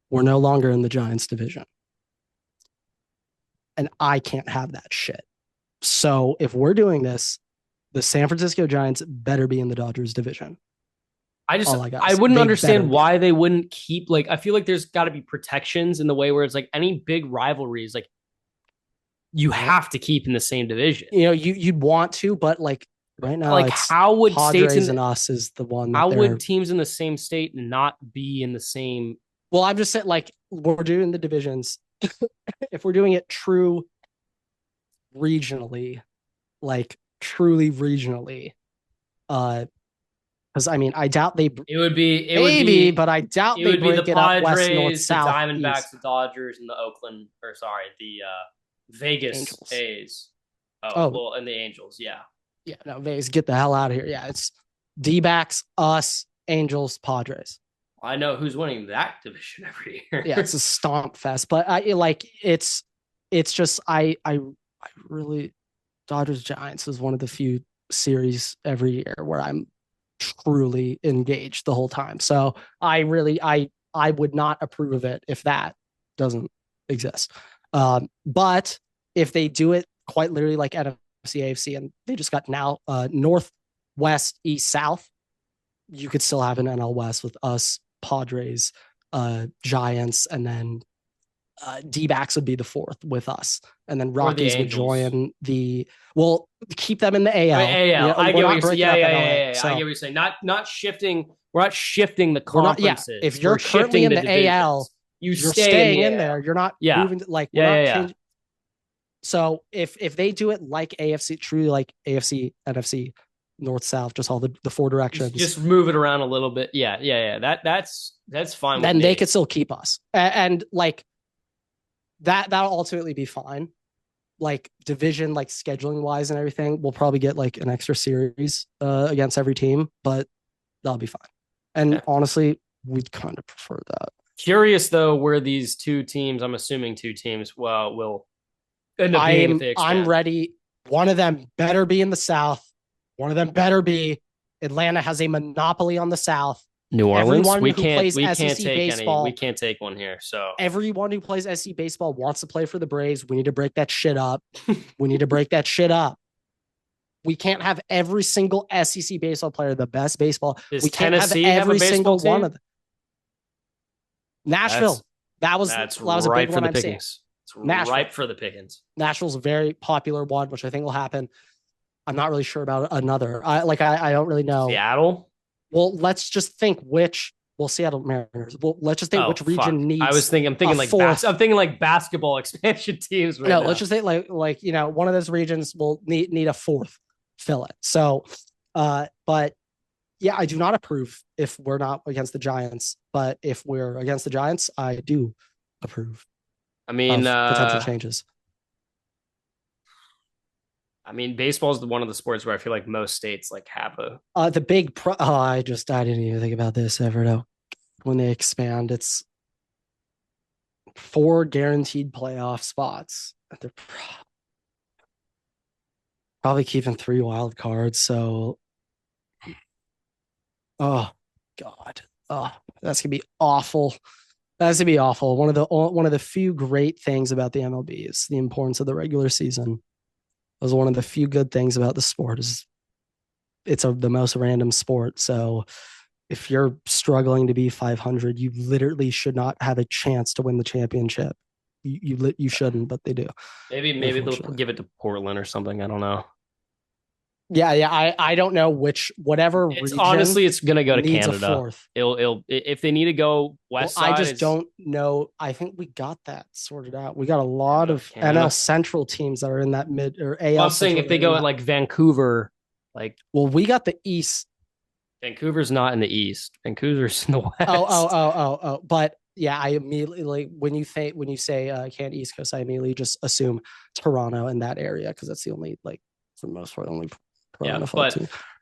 we're no longer in the Giants division. And I can't have that shit. So if we're doing this, the San Francisco Giants better be in the Dodgers division. I wouldn't understand why they wouldn't keep, like, I feel like there's got to be protections in the way where it's like any big rivalries, like you have to keep in the same division. You'd want to, but like Right now, Like, it's how would Padres and us is the one that how they're. would teams in the same state not be in the same? Well, I'm just saying, like, we're doing the divisions. If we're doing it true regionally, like truly regionally, because I mean, I doubt they maybe, but I doubt it they would be the break it up west, north, Padres, the south, Diamondbacks, east. the Dodgers, and the Oakland, or sorry, the Vegas Angels. A's. Oh, Oh, well, and the Angels, yeah. yeah, no, Vegas, get the hell out of here. Yeah, it's D-backs, us, Angels, Padres. I know who's winning that division every year. Yeah, it's a stomp fest. But I like it's just I really Dodgers Giants is one of the few series every year where I'm truly engaged the whole time. So I would not approve of it if that doesn't exist. But if they do it quite literally like NFC, AFC, and they just got now north, west, east, south, you could still have an NL West with us, Padres, Giants, and then D-backs would be the fourth with us, and then Rockies would join the. Well, keep them in the AL. Wait, AL. I get what you're saying. Yeah. So, I get what you're saying. Not shifting. We're not shifting the conferences. Yeah, if you're currently in the AL, you're staying in there. You're not moving. Like we're not changing. So if they do it like AFC, truly like AFC, NFC, north, south, just all the four directions, just move it around a little bit. Yeah. That's fine. Then they could still keep us, and like that'll ultimately be fine. Like division, like scheduling wise and everything, we'll probably get like an extra series against every team, but that'll be fine. And honestly, we'd kind of prefer that. Curious though, where these two teams, I'm assuming two teams, will end up being if they expand. I'm ready. One of them better be in the South. One of them better be Atlanta has a monopoly on the South. New Orleans, we can't take one here. So everyone who plays SEC baseball wants to play for the Braves. We need to break that shit up. We need to break that shit up. We can't have every single SEC baseball player the best baseball. We can't have every single one of them. Nashville. That was a big one. I'm saying. It's ripe for the pickings. Nashville's a very popular one, which I think will happen. I'm not really sure about another. I don't really know. Seattle. Well, let's just think which. Well, Seattle Mariners. Well, let's just think which region needs. I'm thinking like basketball expansion teams. Right now. Let's just think like one of those regions will need a fourth fill it. So, but yeah, I do not approve if we're not against the Giants. But if we're against the Giants, I do approve. I mean, potential changes. I mean, baseball is one of the sports where I feel like most states like have the big. I didn't even think about this, Everett. When they expand, it's 4 guaranteed playoff spots. They're probably keeping 3 wild cards. So, oh God, that's gonna be awful. That's gonna be awful. One of the few great things about the MLB is the importance of the regular season. It was one of the few good things about the sport is it's the most random sport. So if you're struggling to be 500, you literally should not have a chance to win the championship. You shouldn't, but they do. Maybe they'll give it to Portland or something. I don't know. Yeah. I don't know whatever region. Honestly, it's gonna go to Canada. Fourth. It'll if they need to go west side. I just don't know. I think we got that sorted out. We got a lot of NL Central teams that are in that mid or AL. I'm saying if they go at like Vancouver, we got the East. Vancouver's not in the East. Vancouver's in the West. Oh. But yeah, I immediately when you say Canada East Coast, I immediately just assume Toronto in that area because that's the only for the most part only. But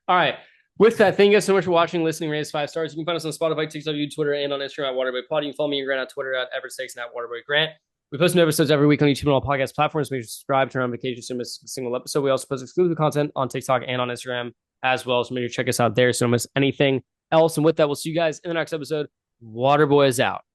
all right. With that, thank you guys so much for watching, listening, rate us 5 stars. You can find us on Spotify, TikTok, YouTube, Twitter, and on Instagram at Waterboy Pod. You can follow me and Grant on Twitter at Everett6 and at Waterboy Grant. We post new episodes every week on YouTube and all podcast platforms. Make sure to subscribe, turn on notifications to miss a single episode. We also post exclusive content on TikTok and on Instagram as well. So make sure to check us out there so don't miss anything else. And with that, we'll see you guys in the next episode. Waterboy is out.